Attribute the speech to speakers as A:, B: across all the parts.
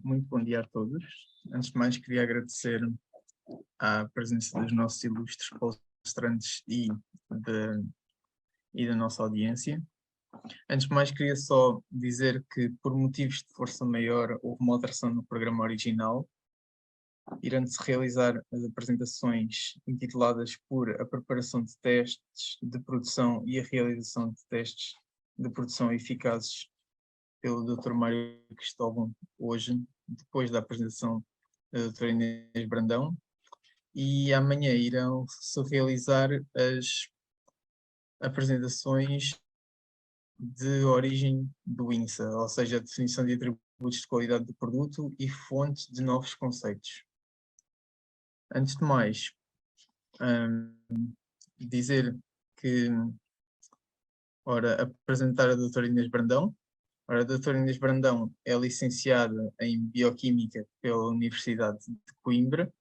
A: muito bom dia a todos. Antes de mais, queria agradecer a presença dos nossos ilustres palestrantes e da nossa audiência. Antes de mais, queria só dizer que, por motivos de força maior, houve uma alteração no programa original, irão-se realizar as apresentações intituladas por a preparação de testes de produção e a realização de testes de produção eficazes pelo Dr. Mário Cristóvão hoje, depois da apresentação da doutora Inês Brandão, e amanhã irão-se realizar as apresentações de origem do INSA, ou seja, a definição de atributos de qualidade do produto e fonte de novos conceitos. Antes de mais, dizer que, apresentar a doutora Inês Brandão. A doutora Inês Brandão é licenciada em Bioquímica pela Universidade de Coimbra,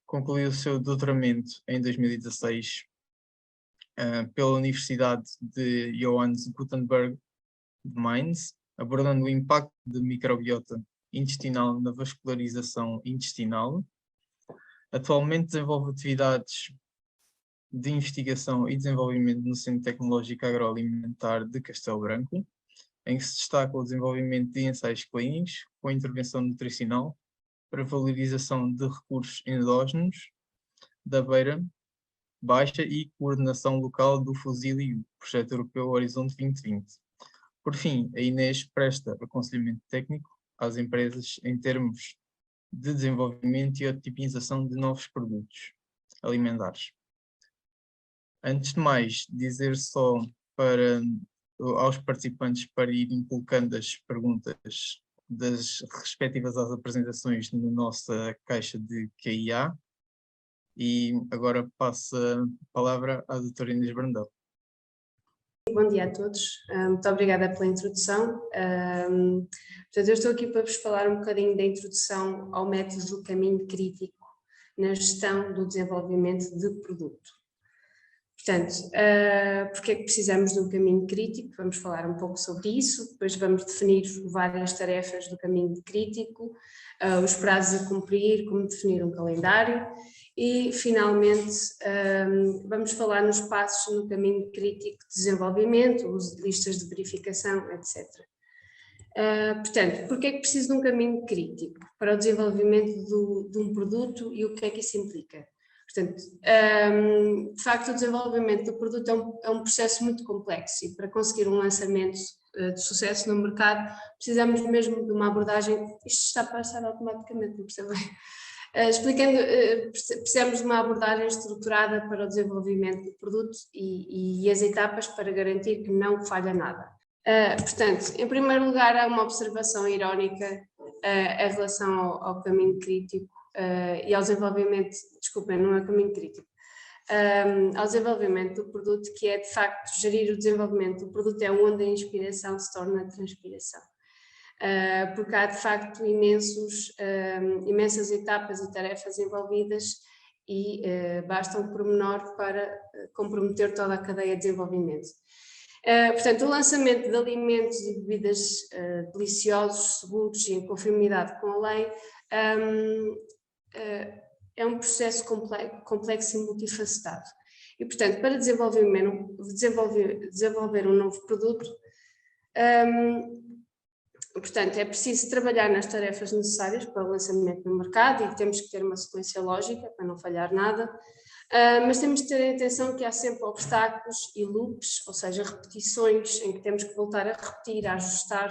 A: concluiu o seu doutoramento em 2016 pela Universidade de Johannes Gutenberg de Mainz, abordando o impacto da microbiota intestinal na vascularização intestinal. Atualmente desenvolve atividades de investigação e desenvolvimento no Centro Tecnológico Agroalimentar de Castelo Branco, em que se destaca o desenvolvimento de ensaios clínicos com intervenção nutricional para valorização de recursos endógenos da beira baixa e coordenação local do Fusílio, projeto europeu Horizonte 2020. Por fim, a Inês presta aconselhamento técnico às empresas em termos de desenvolvimento e otimização de novos produtos alimentares. Antes de mais, dizer só aos participantes para irem colocando as perguntas das respectivas às apresentações na nossa caixa de QIA. E agora passo a palavra à doutora Inês Brandão.
B: Bom dia a todos, muito obrigada pela introdução. Portanto, eu estou aqui para vos falar um bocadinho da introdução ao método do caminho crítico na gestão do desenvolvimento de produto. Portanto, porque é que precisamos de um caminho crítico? Vamos falar um pouco sobre isso, depois vamos definir várias tarefas do caminho crítico, os prazos a cumprir, como definir um calendário e, finalmente, vamos falar nos passos no caminho crítico de desenvolvimento, listas de verificação, etc. Portanto, porque é que preciso de um caminho crítico para o desenvolvimento de um produto e o que é que isso implica? Portanto, de facto, o desenvolvimento do produto é um processo muito complexo e para conseguir um lançamento de sucesso no mercado precisamos mesmo de uma abordagem, isto está a passar automaticamente, não percebem? Precisamos de uma abordagem estruturada para o desenvolvimento do produto e as etapas para garantir que não falha nada. Portanto, em primeiro lugar, há uma observação irónica em relação ao caminho crítico e ao desenvolvimento, desculpem, não é caminho crítico, ao desenvolvimento do produto, que é de facto gerir o desenvolvimento do produto, é onde a inspiração se torna transpiração. Porque há de facto imensas etapas e tarefas envolvidas e basta um pormenor para comprometer toda a cadeia de desenvolvimento. Portanto, o lançamento de alimentos e bebidas deliciosos, seguros e em conformidade com a lei é um processo complexo e multifacetado. E, portanto, para desenvolver um novo produto, portanto, é preciso trabalhar nas tarefas necessárias para o lançamento no mercado e temos que ter uma sequência lógica para não falhar nada, mas temos de ter atenção que há sempre obstáculos e loops, ou seja, repetições em que temos que voltar a repetir, a ajustar.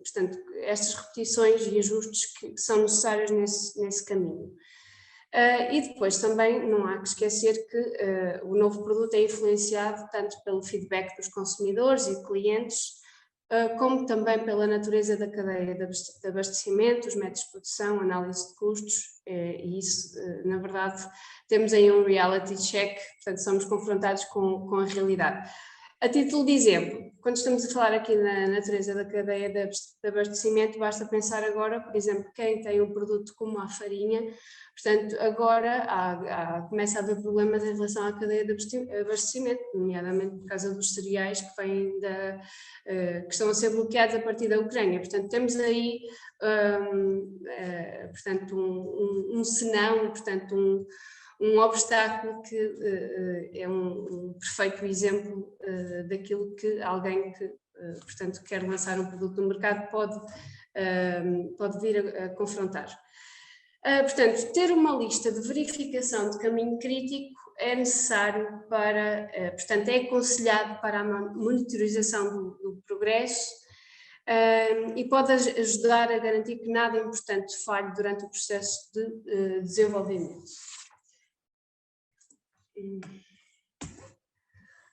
B: Portanto, estas repetições e ajustes que são necessários nesse caminho. E depois também não há que esquecer que o novo produto é influenciado tanto pelo feedback dos consumidores e clientes, como também pela natureza da cadeia de abastecimento, os métodos de produção, análise de custos, e isso, na verdade, temos aí um reality check, portanto somos confrontados com a realidade. A título de exemplo, quando estamos a falar aqui na natureza da cadeia de abastecimento, basta pensar agora, por exemplo, quem tem um produto como a farinha, portanto, agora começa a haver problemas em relação à cadeia de abastecimento, nomeadamente por causa dos cereais que estão a ser bloqueados a partir da Ucrânia. Portanto, temos aí portanto, um senão, portanto, um obstáculo que é um perfeito exemplo daquilo que alguém que, portanto, quer lançar um produto no mercado pode vir a confrontar. Portanto, ter uma lista de verificação de caminho crítico é necessário portanto, é aconselhado para a monitorização do progresso e pode ajudar a garantir que nada importante falhe durante o processo de desenvolvimento.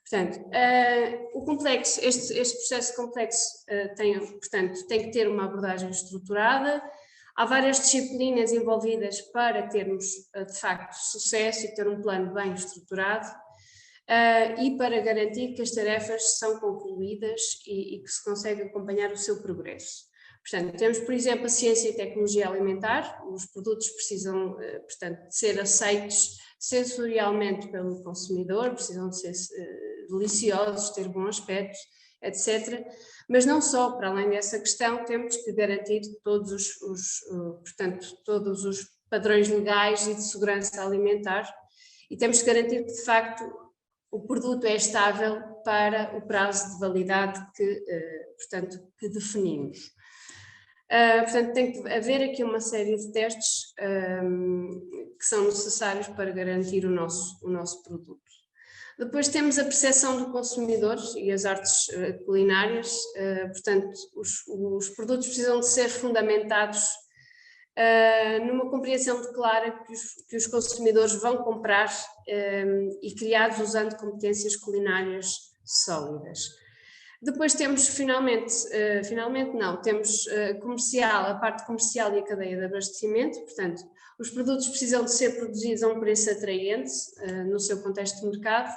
B: Portanto, este processo complexo tem que ter uma abordagem estruturada. Há várias disciplinas envolvidas para termos, de facto, sucesso e ter um plano bem estruturado e para garantir que as tarefas são concluídas e que se consegue acompanhar o seu progresso. Portanto, temos, por exemplo, a ciência e tecnologia alimentar. Os produtos precisam, portanto, de ser aceitos sensorialmente pelo consumidor, precisam de ser deliciosos, ter bom aspecto, etc. Mas não só, para além dessa questão, temos que garantir todos os padrões legais e de segurança alimentar e temos que garantir que, de facto, o produto é estável para o prazo de validade que definimos. Portanto, tem que haver aqui uma série de testes que são necessários para garantir o nosso produto. Depois temos a percepção do consumidor e as artes culinárias, portanto, os produtos precisam de ser fundamentados numa compreensão clara que os consumidores vão comprar e criados usando competências culinárias sólidas. Depois temos temos a parte comercial e a cadeia de abastecimento, portanto, os produtos precisam de ser produzidos a um preço atraente no seu contexto de mercado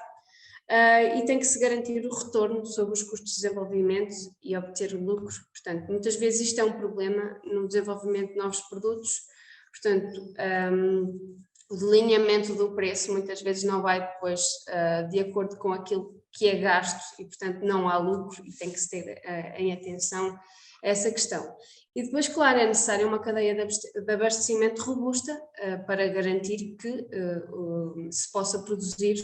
B: e tem que se garantir o retorno sobre os custos de desenvolvimento e obter lucro. Portanto, muitas vezes isto é um problema no desenvolvimento de novos produtos, portanto, o delineamento do preço muitas vezes não vai depois de acordo com aquilo que é gasto e, portanto, não há lucro e tem que se ter em atenção essa questão. E depois, claro, é necessária uma cadeia de abastecimento robusta para garantir que se possa produzir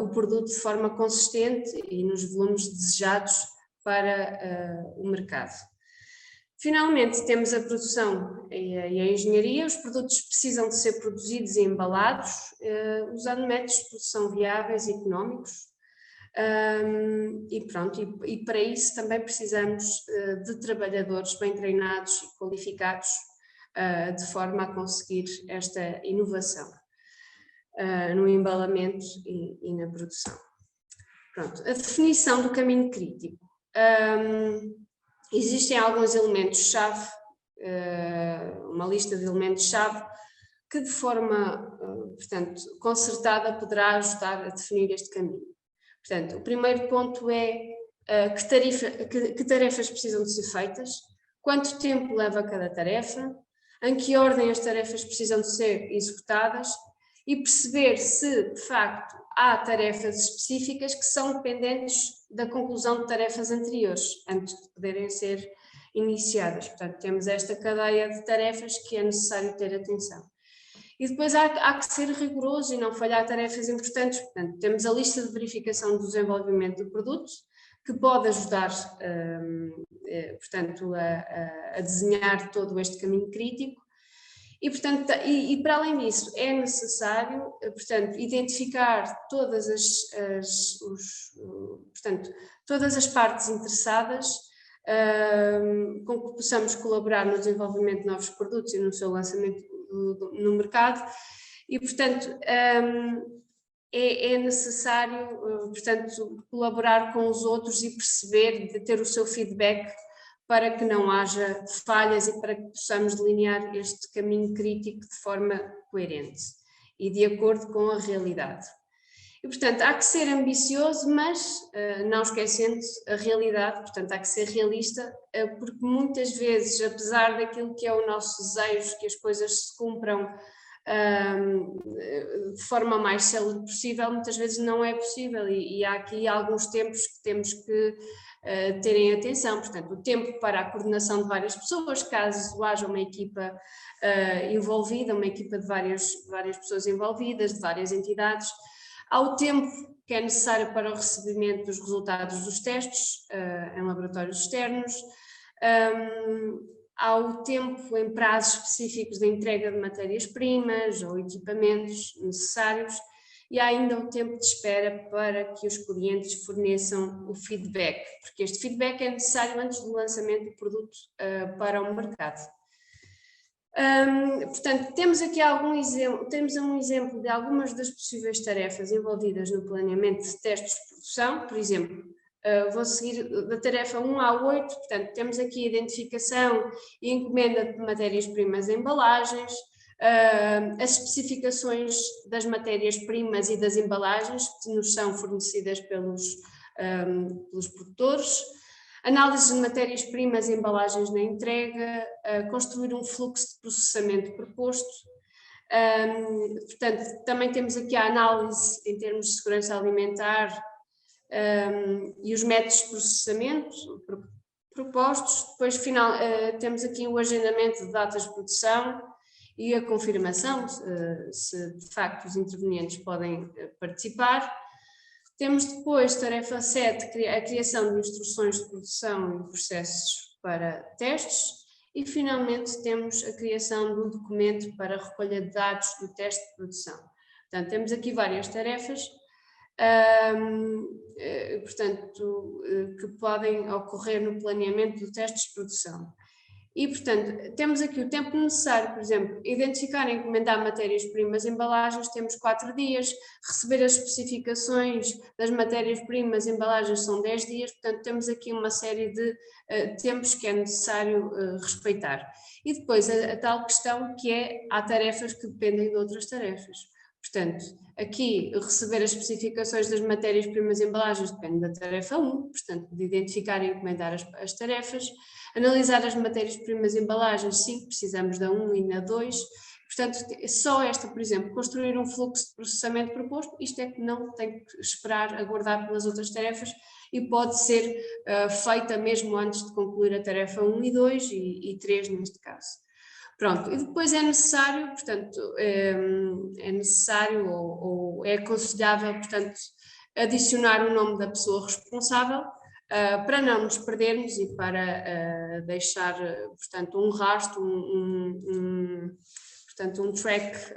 B: o produto de forma consistente e nos volumes desejados para o mercado. Finalmente, temos a produção e a engenharia. Os produtos precisam de ser produzidos e embalados usando métodos de produção viáveis e económicos. E para isso também precisamos de trabalhadores bem treinados e qualificados de forma a conseguir esta inovação no embalamento e na produção. Pronto, a definição do caminho crítico. Existem alguns elementos-chave, uma lista de elementos-chave que de forma, portanto, concertada poderá ajudar a definir este caminho. Portanto, o primeiro ponto é que tarefas precisam de ser feitas, quanto tempo leva cada tarefa, em que ordem as tarefas precisam de ser executadas e perceber se, de facto, há tarefas específicas que são dependentes da conclusão de tarefas anteriores, antes de poderem ser iniciadas. Portanto, temos esta cadeia de tarefas que é necessário ter atenção. E depois há que ser rigoroso e não falhar tarefas importantes. Portanto, temos a lista de verificação do desenvolvimento do produto, que pode ajudar, portanto, a desenhar todo este caminho crítico. E, portanto, para além disso, é necessário, portanto, identificar todas as partes interessadas com que possamos colaborar no desenvolvimento de novos produtos e no seu lançamento no mercado e, portanto, é necessário, portanto, colaborar com os outros e perceber, de ter o seu feedback para que não haja falhas e para que possamos delinear este caminho crítico de forma coerente e de acordo com a realidade. E, portanto, há que ser ambicioso, mas não esquecendo a realidade, portanto, há que ser realista, porque muitas vezes, apesar daquilo que é o nosso desejo, que as coisas se cumpram de forma mais célere possível, muitas vezes não é possível e há aqui alguns tempos que temos que terem atenção, portanto, o tempo para a coordenação de várias pessoas, caso haja uma equipa envolvida, uma equipa de várias pessoas envolvidas, de várias entidades. Há o tempo que é necessário para o recebimento dos resultados dos testes em laboratórios externos, há o tempo em prazos específicos de entrega de matérias-primas ou equipamentos necessários e há ainda o tempo de espera para que os clientes forneçam o feedback, porque este feedback é necessário antes do lançamento do produto para o mercado. Portanto, temos aqui temos um exemplo de algumas das possíveis tarefas envolvidas no planeamento de testes de produção. Por exemplo, vou seguir da tarefa 1 a 8, portanto, temos aqui a identificação e encomenda de matérias-primas e embalagens, as especificações das matérias-primas e das embalagens que nos são fornecidas pelos produtores, análise de matérias-primas e embalagens na entrega, construir um fluxo de processamento proposto. Portanto, também temos aqui a análise em termos de segurança alimentar e os métodos de processamento propostos. Depois, temos aqui o agendamento de datas de produção e a confirmação se de facto os intervenientes podem participar. Temos depois, tarefa 7, a criação de instruções de produção e processos para testes e, finalmente, temos a criação de um documento para a recolha de dados do teste de produção. Portanto, temos aqui várias tarefas, portanto, que podem ocorrer no planeamento do teste de produção. E, portanto, temos aqui o tempo necessário, por exemplo, identificar e encomendar matérias-primas e embalagens, temos 4 dias, receber as especificações das matérias-primas e embalagens são 10 dias, portanto, temos aqui uma série de tempos que é necessário respeitar. E depois a tal questão que há tarefas que dependem de outras tarefas. Portanto, aqui receber as especificações das matérias-primas e embalagens depende da tarefa 1, portanto, de identificar e encomendar as tarefas. Analisar as matérias-primas e embalagens, sim, precisamos da 1 e na 2. Portanto, só esta, por exemplo, construir um fluxo de processamento proposto, isto é que não tem que esperar, aguardar pelas outras tarefas e pode ser feita mesmo antes de concluir a tarefa 1 e 2 e 3 neste caso. Pronto, e depois é necessário, portanto, é necessário ou é aconselhável, portanto, adicionar o nome da pessoa responsável para não nos perdermos e para deixar, portanto, um rastro, portanto, um track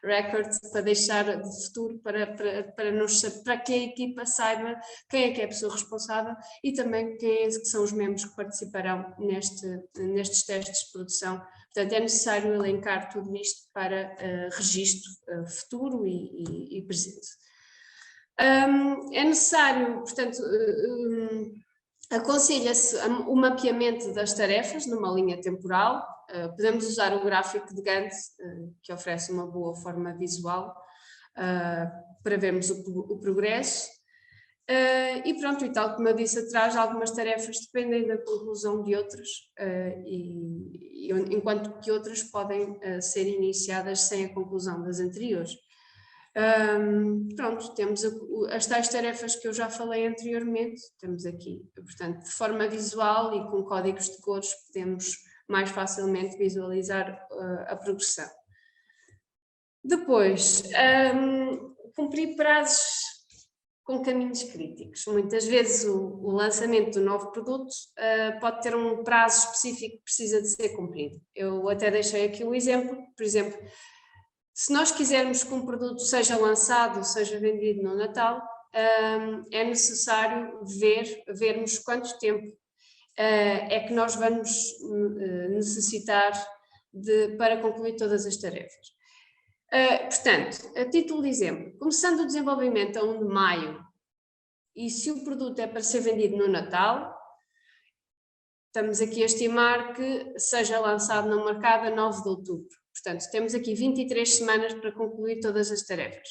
B: record para deixar de futuro para que a equipa saiba quem é que é a pessoa responsável e também quem que são os membros que participarão nestes testes de produção. Portanto, é necessário elencar tudo isto para registro futuro e presente. É necessário, portanto, aconselha-se o mapeamento das tarefas numa linha temporal. Podemos usar o gráfico de Gantt, que oferece uma boa forma visual para vermos o progresso. E pronto, e tal como eu disse atrás, algumas tarefas dependem da conclusão de outras, enquanto que outras podem ser iniciadas sem a conclusão das anteriores. Pronto, temos as tais tarefas que eu já falei anteriormente, temos aqui, portanto, de forma visual e com códigos de cores podemos mais facilmente visualizar a progressão. Depois, cumprir prazos com caminhos críticos. Muitas vezes o lançamento do novo produto pode ter um prazo específico que precisa de ser cumprido. Eu até deixei aqui o exemplo, por exemplo, se nós quisermos que um produto seja lançado, seja vendido no Natal, é necessário vermos quanto tempo é que nós vamos necessitar para concluir todas as tarefas. Portanto, a título de exemplo, começando o desenvolvimento a 1 de maio, e se o produto é para ser vendido no Natal, estamos aqui a estimar que seja lançado no mercado a 9 de outubro. Portanto, temos aqui 23 semanas para concluir todas as tarefas.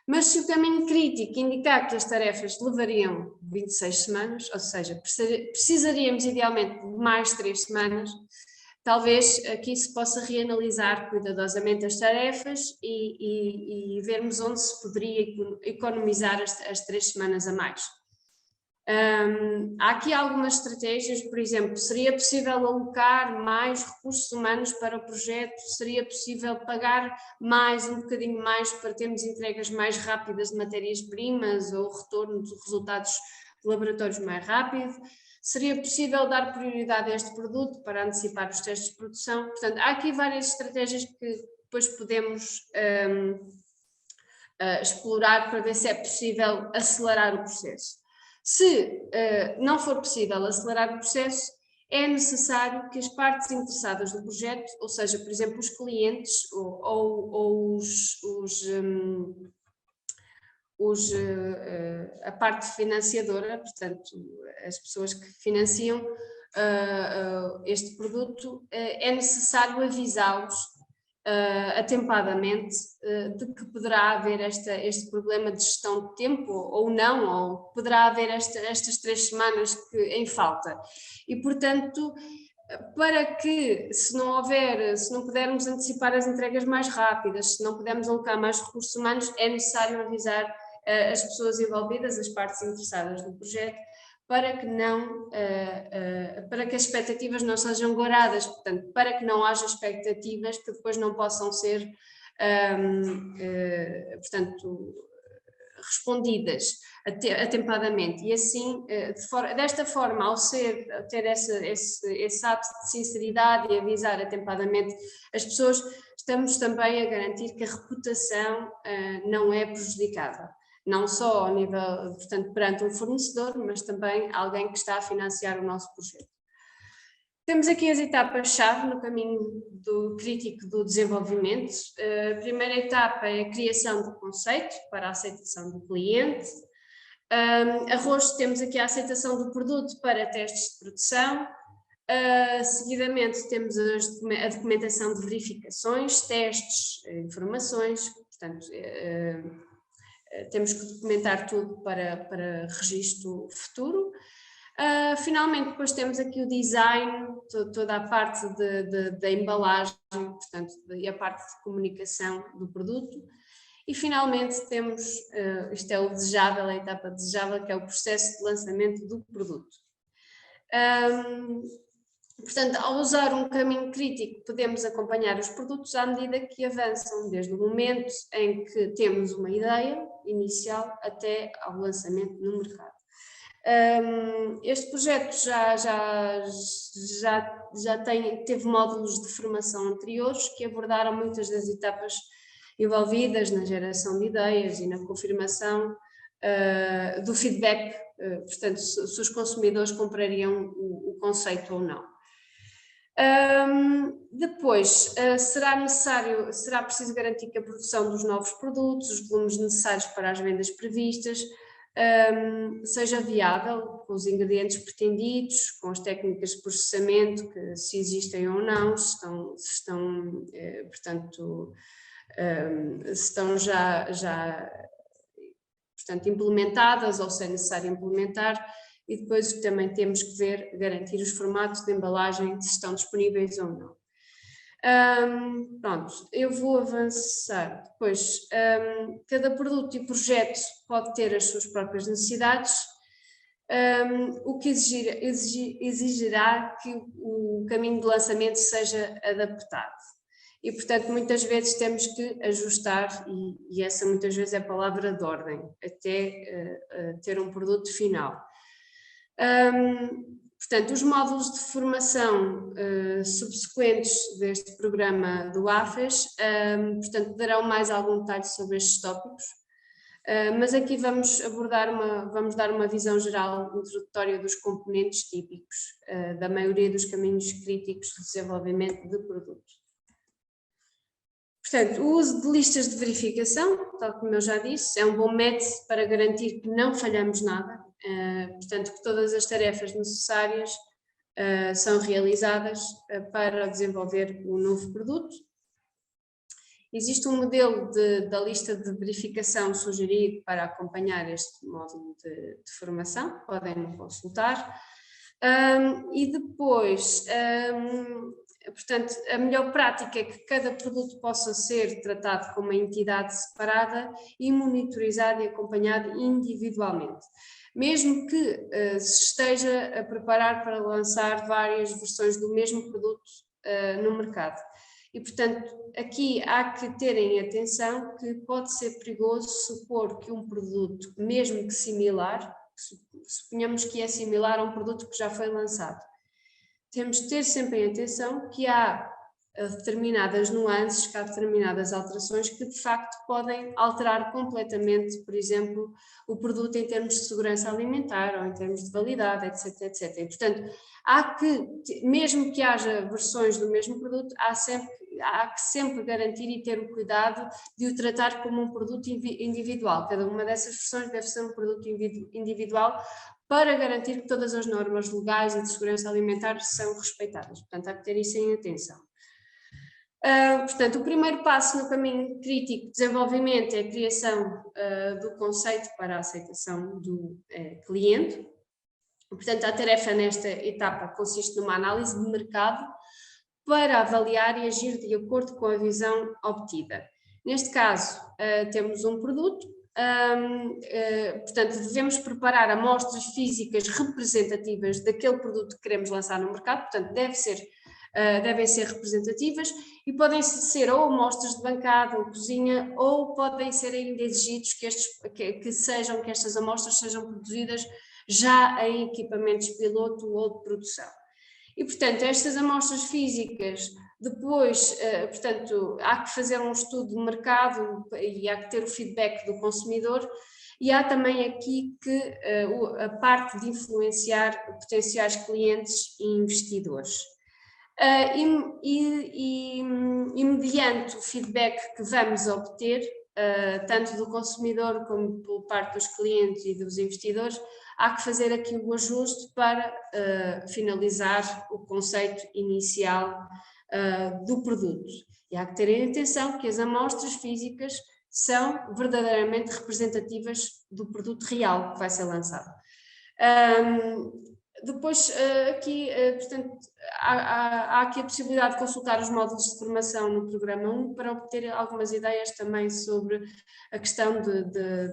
B: Mas se o caminho crítico indicar que as tarefas levariam 26 semanas, ou seja, precisaríamos idealmente de mais 3 semanas, talvez aqui se possa reanalisar cuidadosamente as tarefas e vermos onde se poderia economizar as 3 semanas a mais. Há aqui algumas estratégias, por exemplo, seria possível alocar mais recursos humanos para o projeto, seria possível pagar um bocadinho mais para termos entregas mais rápidas de matérias-primas ou retorno de resultados de laboratórios mais rápido, seria possível dar prioridade a este produto para antecipar os testes de produção. Portanto, há aqui várias estratégias que depois podemos explorar para ver se é possível acelerar o processo. Se não for possível acelerar o processo, é necessário que as partes interessadas no projeto, ou seja, por exemplo, os clientes ou a parte financiadora, portanto, as pessoas que financiam este produto, é necessário avisá-los atempadamente de que poderá haver este problema de gestão de tempo ou não, ou poderá haver estas 3 semanas em falta. E, portanto, para que, se não pudermos antecipar as entregas mais rápidas, se não pudermos alocar mais recursos humanos, é necessário avisar as pessoas envolvidas, as partes interessadas no projeto, para que as expectativas não sejam goradas, portanto, para que não haja expectativas que depois não possam ser, portanto, respondidas atempadamente. E assim, desta forma, ao ter esse ato de sinceridade e avisar atempadamente as pessoas, estamos também a garantir que a reputação não é prejudicada. Não só ao nível, portanto, perante um fornecedor, mas também alguém que está a financiar o nosso projeto. Temos aqui as etapas-chave no caminho crítico do desenvolvimento. A primeira etapa é a criação do conceito para a aceitação do cliente. Temos aqui a aceitação do produto para testes de produção. Seguidamente temos a documentação de verificações, testes, informações, portanto, temos que documentar tudo para registro futuro. Finalmente, depois temos aqui o design, toda a parte da embalagem, portanto, e a parte de comunicação do produto. E finalmente temos, isto é o desejável, a etapa desejável, que é o processo de lançamento do produto. Portanto, ao usar um caminho crítico, podemos acompanhar os produtos à medida que avançam, desde o momento em que temos uma ideia inicial até ao lançamento no mercado. Este projeto já teve módulos de formação anteriores que abordaram muitas das etapas envolvidas na geração de ideias e na confirmação do feedback, portanto, se os consumidores comprariam o conceito ou não. Depois, será preciso garantir que a produção dos novos produtos, os volumes necessários para as vendas previstas, seja viável, com os ingredientes pretendidos, com as técnicas de processamento, que se existem ou não, se estão já portanto, implementadas ou se é necessário implementar. E depois também temos que garantir os formatos de embalagem, se estão disponíveis ou não. Pronto, eu vou avançar. Depois, cada produto e projeto pode ter as suas próprias necessidades, o que exigirá que o caminho de lançamento seja adaptado. E, portanto, muitas vezes temos que ajustar, e essa muitas vezes é a palavra de ordem, até ter um produto final. Portanto, os módulos de formação subsequentes deste programa do AFES, portanto, darão mais algum detalhe sobre estes tópicos, mas aqui vamos dar uma visão geral introdutória dos componentes típicos da maioria dos caminhos críticos de desenvolvimento de produtos. Portanto, o uso de listas de verificação, tal como eu já disse, é um bom método para garantir que não falhamos nada, portanto, que todas as tarefas necessárias são realizadas para desenvolver o novo produto. Existe um modelo da lista de verificação sugerido para acompanhar este módulo de formação, podem consultar. E depois, portanto, a melhor prática é que cada produto possa ser tratado como uma entidade separada e monitorizado e acompanhado individualmente, mesmo que se esteja a preparar para lançar várias versões do mesmo produto no mercado. E, portanto, aqui há que terem atenção que pode ser perigoso supor que um produto, mesmo que similar, suponhamos que é similar a um produto que já foi lançado, temos de ter sempre em atenção que há determinadas nuances, que há determinadas alterações que de facto podem alterar completamente, por exemplo, o produto em termos de segurança alimentar ou em termos de validade, etc, etc. E, portanto, há que, mesmo que haja versões do mesmo produto, há que sempre garantir e ter o cuidado de o tratar como um produto individual. Cada uma dessas versões deve ser um produto individual para garantir que todas as normas legais e de segurança alimentar são respeitadas. Portanto, há que ter isso em atenção. Portanto, o primeiro passo no caminho crítico de desenvolvimento é a criação do conceito para a aceitação do cliente. Portanto, a tarefa nesta etapa consiste numa análise de mercado para avaliar e agir de acordo com a visão obtida. Neste caso, temos um produto, portanto, devemos preparar amostras físicas representativas daquele produto que queremos lançar no mercado, portanto, devem ser representativas e podem ser ou amostras de bancada ou cozinha, ou podem ser ainda exigidos que estas amostras sejam produzidas já em equipamentos piloto ou de produção. E, portanto, estas amostras físicas, depois, portanto, há que fazer um estudo de mercado e há que ter o feedback do consumidor, e há também aqui que a parte de influenciar potenciais clientes e investidores. E mediante o feedback que vamos obter, tanto do consumidor como por parte dos clientes e dos investidores, há que fazer aqui o ajuste para finalizar o conceito inicial do produto. E há que ter em atenção que as amostras físicas são verdadeiramente representativas do produto real que vai ser lançado. Depois, aqui, portanto, há aqui a possibilidade de consultar os módulos de formação no programa 1 para obter algumas ideias também sobre a questão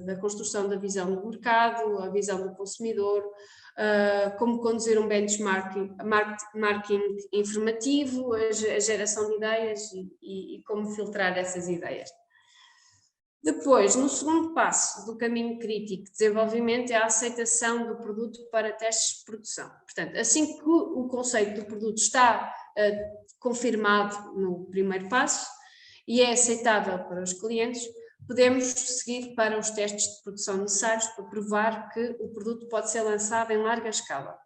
B: da construção da visão do mercado, a visão do consumidor, como conduzir um benchmarking informativo, a geração de ideias e como filtrar essas ideias. Depois, no segundo passo do caminho crítico de desenvolvimento é a aceitação do produto para testes de produção. Portanto, assim que o conceito do produto está confirmado no primeiro passo e é aceitável para os clientes, podemos seguir para os testes de produção necessários para provar que o produto pode ser lançado em larga escala.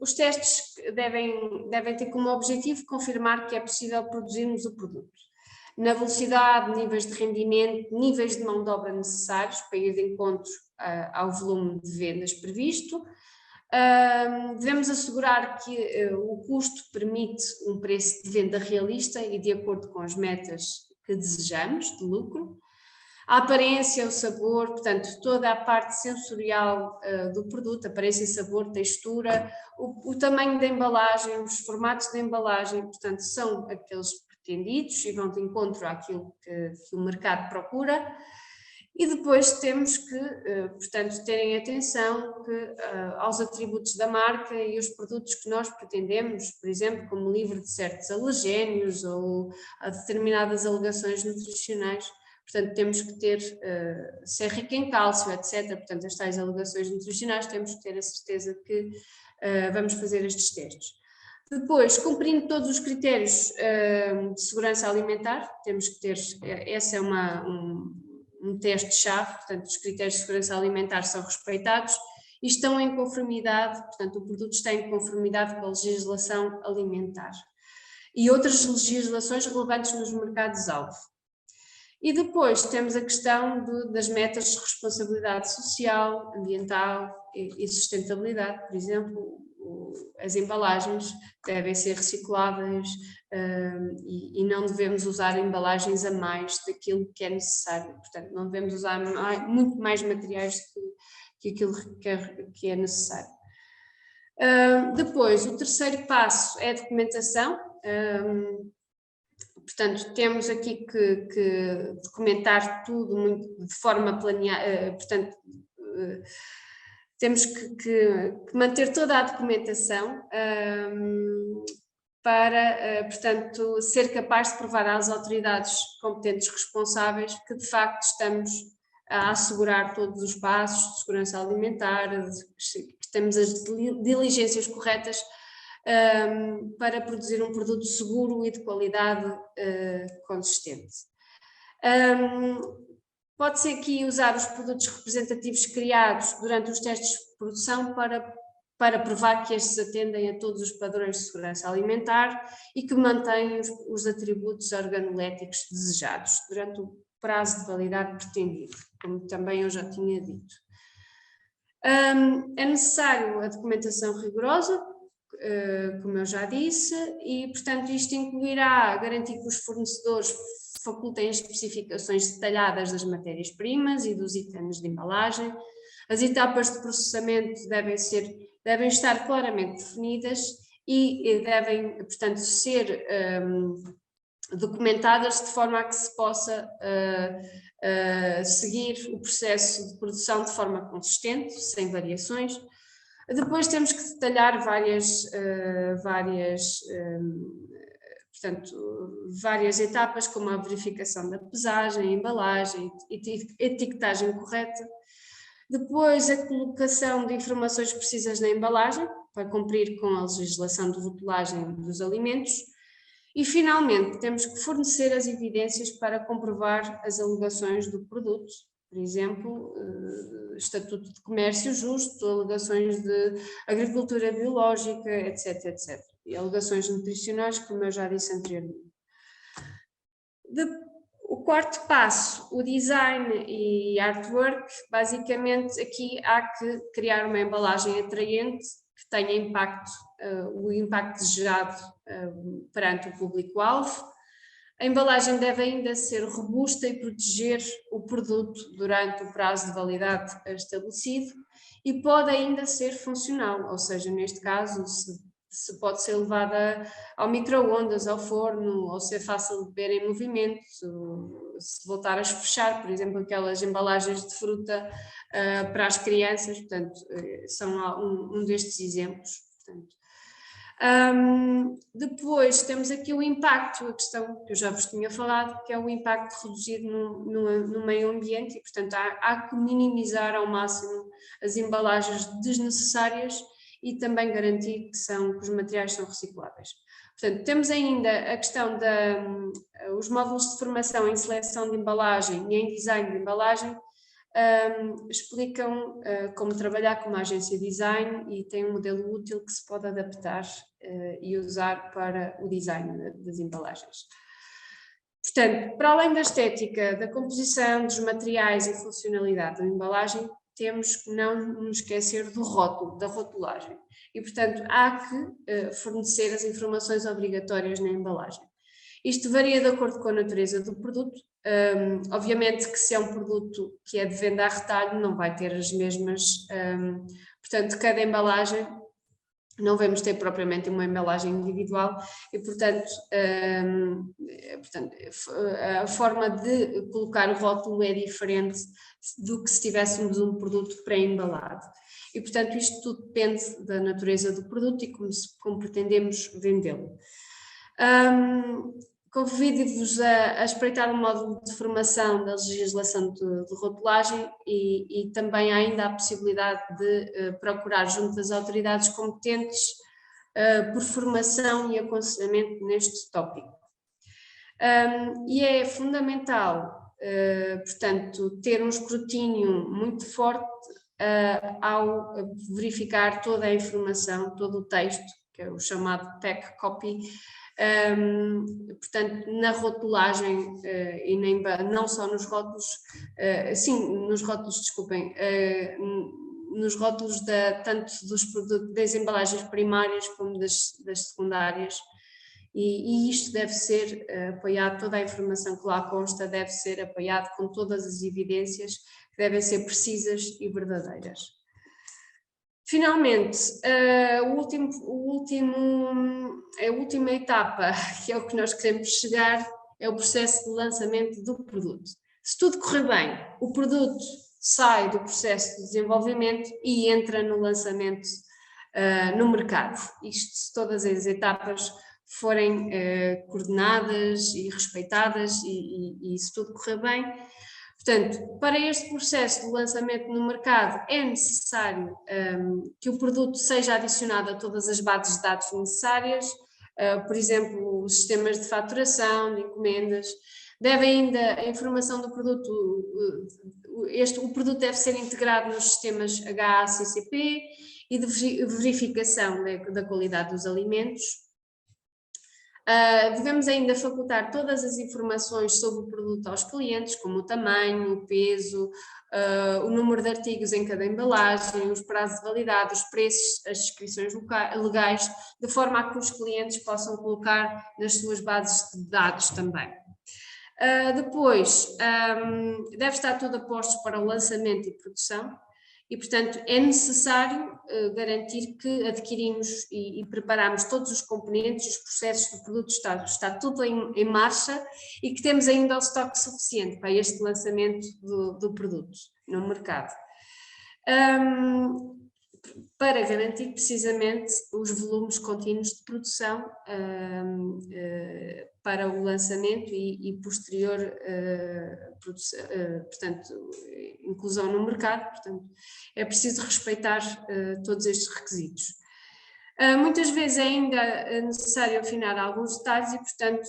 B: Os testes devem ter como objetivo confirmar que é possível produzirmos o produto na velocidade, níveis de rendimento, níveis de mão de obra necessários para ir de encontro ao volume de vendas previsto. Devemos assegurar que o custo permite um preço de venda realista e de acordo com as metas que desejamos de lucro. A aparência, o sabor, portanto, toda a parte sensorial do produto, aparência, sabor, textura, o tamanho da embalagem, os formatos de embalagem, portanto, são aqueles pretendidos e vão de encontro àquilo que o mercado procura. E depois temos que, portanto, terem atenção aos atributos da marca e os produtos que nós pretendemos, por exemplo, como livre de certos alergénios ou a determinadas alegações nutricionais. Portanto, temos que ter, se é rico em cálcio, etc. Portanto, as tais alegações nutricionais, temos que ter a certeza que vamos fazer estes testes. Depois, cumprindo todos os critérios de segurança alimentar, temos que ter, essa é um teste-chave, portanto, os critérios de segurança alimentar são respeitados e estão em conformidade, portanto, o produto está em conformidade com a legislação alimentar e outras legislações relevantes nos mercados-alvo. E depois temos a questão das metas de responsabilidade social, ambiental e sustentabilidade, por exemplo, as embalagens devem ser recicláveis e não devemos usar embalagens a mais daquilo que é necessário. Portanto, não devemos usar muito mais materiais que aquilo que é necessário. Depois, o terceiro passo é a documentação. Portanto, temos aqui que documentar tudo de forma planeada, portanto, temos que manter toda a documentação para, portanto, ser capaz de provar às autoridades competentes responsáveis que de facto estamos a assegurar todos os passos de segurança alimentar, que temos as diligências corretas para produzir um produto seguro e de qualidade consistente. Pode-se aqui usar os produtos representativos criados durante os testes de produção para provar que estes atendem a todos os padrões de segurança alimentar e que mantêm os atributos organoléticos desejados durante o prazo de validade pretendido, como também eu já tinha dito. É necessário a documentação rigorosa, como eu já disse, e portanto isto incluirá garantir que os fornecedores facultem as especificações detalhadas das matérias-primas e dos itens de embalagem. As etapas de processamento devem estar claramente definidas e devem, portanto, ser documentadas de forma a que se possa seguir o processo de produção de forma consistente, sem variações. Depois temos que detalhar várias etapas, como a verificação da pesagem, embalagem, etiquetagem correta. Depois a colocação de informações precisas na embalagem, para cumprir com a legislação de rotulagem dos alimentos. E finalmente temos que fornecer as evidências para comprovar as alegações do produto, por exemplo, Estatuto de Comércio Justo, alegações de agricultura biológica, etc, etc. E alegações nutricionais, como eu já disse anteriormente. O quarto passo, o design e artwork, basicamente aqui há que criar uma embalagem atraente que tenha impacto, o impacto desejado perante o público-alvo. A embalagem deve ainda ser robusta e proteger o produto durante o prazo de validade estabelecido e pode ainda ser funcional, ou seja, neste caso se pode ser levada ao micro-ondas, ao forno, ou ser fácil de beber em movimento, se voltar a fechar, por exemplo, aquelas embalagens de fruta para as crianças, portanto, são um destes exemplos. Portanto. Depois temos aqui o impacto, a questão que eu já vos tinha falado, que é o impacto reduzido no meio ambiente e, portanto, há que minimizar ao máximo as embalagens desnecessárias e também garantir que os materiais são recicláveis. Portanto, temos ainda a questão os módulos de formação em seleção de embalagem e em design de embalagem, explicam como trabalhar com uma agência de design e tem um modelo útil que se pode adaptar e usar para o design das embalagens. Portanto, para além da estética, da composição, dos materiais e funcionalidade da embalagem, temos que não nos esquecer do rótulo, da rotulagem. E, portanto, há que fornecer as informações obrigatórias na embalagem. Isto varia de acordo com a natureza do produto. Obviamente que se é um produto que é de venda a retalho, não vai ter as mesmas, portanto, cada embalagem, não vamos ter propriamente uma embalagem individual e, portanto, a forma de colocar o rótulo é diferente do que se tivéssemos um produto pré-embalado. E, portanto, isto tudo depende da natureza do produto e como pretendemos vendê-lo. Convido-vos a espreitar o módulo de formação da legislação de rotulagem e também há ainda a possibilidade de procurar junto das autoridades competentes por formação e aconselhamento neste tópico. E é fundamental, portanto, ter um escrutínio muito forte ao verificar toda a informação, todo o texto, que é o chamado pack copy, portanto, na rotulagem não só nos rótulos, nos rótulos, desculpem, nos rótulos tanto das embalagens primárias como das secundárias, e isto deve ser apoiado, toda a informação que lá consta deve ser apoiada com todas as evidências que devem ser precisas e verdadeiras. Finalmente, a última etapa, que é o que nós queremos chegar, é o processo de lançamento do produto. Se tudo correr bem, o produto sai do processo de desenvolvimento e entra no lançamento no mercado. Isto se todas as etapas forem coordenadas e respeitadas e se tudo correr bem. Portanto, para este processo de lançamento no mercado é necessário que o produto seja adicionado a todas as bases de dados necessárias, por exemplo, os sistemas de faturação, de encomendas. Deve ainda, a informação do produto, o produto deve ser integrado nos sistemas HACCP e de verificação da qualidade dos alimentos. Devemos ainda facultar todas as informações sobre o produto aos clientes, como o tamanho, o peso, o número de artigos em cada embalagem, os prazos de validade, os preços, as descrições legais, de forma a que os clientes possam colocar nas suas bases de dados também. Depois, deve estar tudo a postos para o lançamento e produção. E, portanto, é necessário garantir que adquirimos e preparamos todos os componentes, os processos do produto, está tudo em marcha e que temos ainda o estoque suficiente para este lançamento do produto no mercado. Para garantir precisamente os volumes contínuos de produção para o lançamento e posterior portanto, inclusão no mercado. Portanto, é preciso respeitar todos estes requisitos. Muitas vezes é ainda necessário afinar alguns detalhes e, portanto,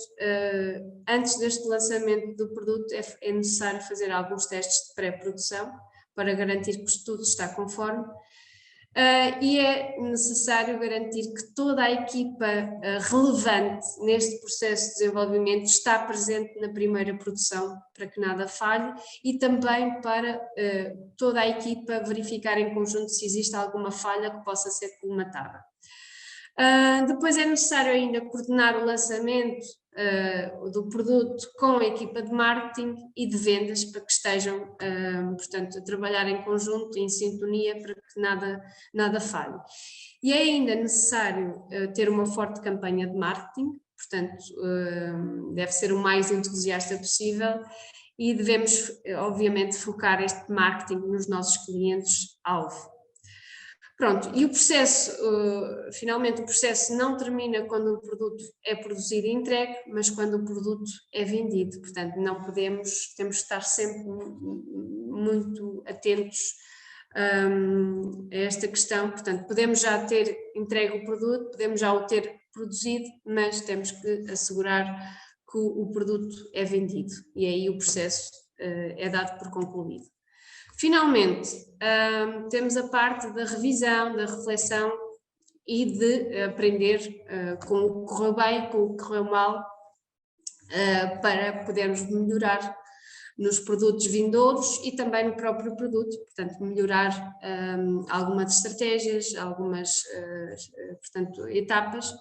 B: antes deste lançamento do produto é necessário fazer alguns testes de pré-produção para garantir que tudo está conforme. E é necessário garantir que toda a equipa relevante neste processo de desenvolvimento está presente na primeira produção, para que nada falhe, e também para toda a equipa verificar em conjunto se existe alguma falha que possa ser colmatada. Depois é necessário ainda coordenar o lançamento do produto com a equipa de marketing e de vendas para que estejam, portanto, a trabalhar em conjunto, em sintonia, para que nada falhe. E é ainda necessário ter uma forte campanha de marketing, portanto, deve ser o mais entusiasta possível e devemos, obviamente, focar este marketing nos nossos clientes-alvo. Pronto, e o processo, finalmente o processo não termina quando o produto é produzido e entregue, mas quando o produto é vendido. Portanto, temos que estar sempre muito atentos a esta questão. Portanto, podemos já ter entregue o produto, podemos já o ter produzido, mas temos que assegurar que o produto é vendido e aí o processo é dado por concluído. Finalmente, temos a parte da revisão, da reflexão e de aprender com o que correu bem, com o que correu mal, para podermos melhorar nos produtos vindouros e também no próprio produto, portanto, melhorar algumas estratégias, algumas portanto, etapas.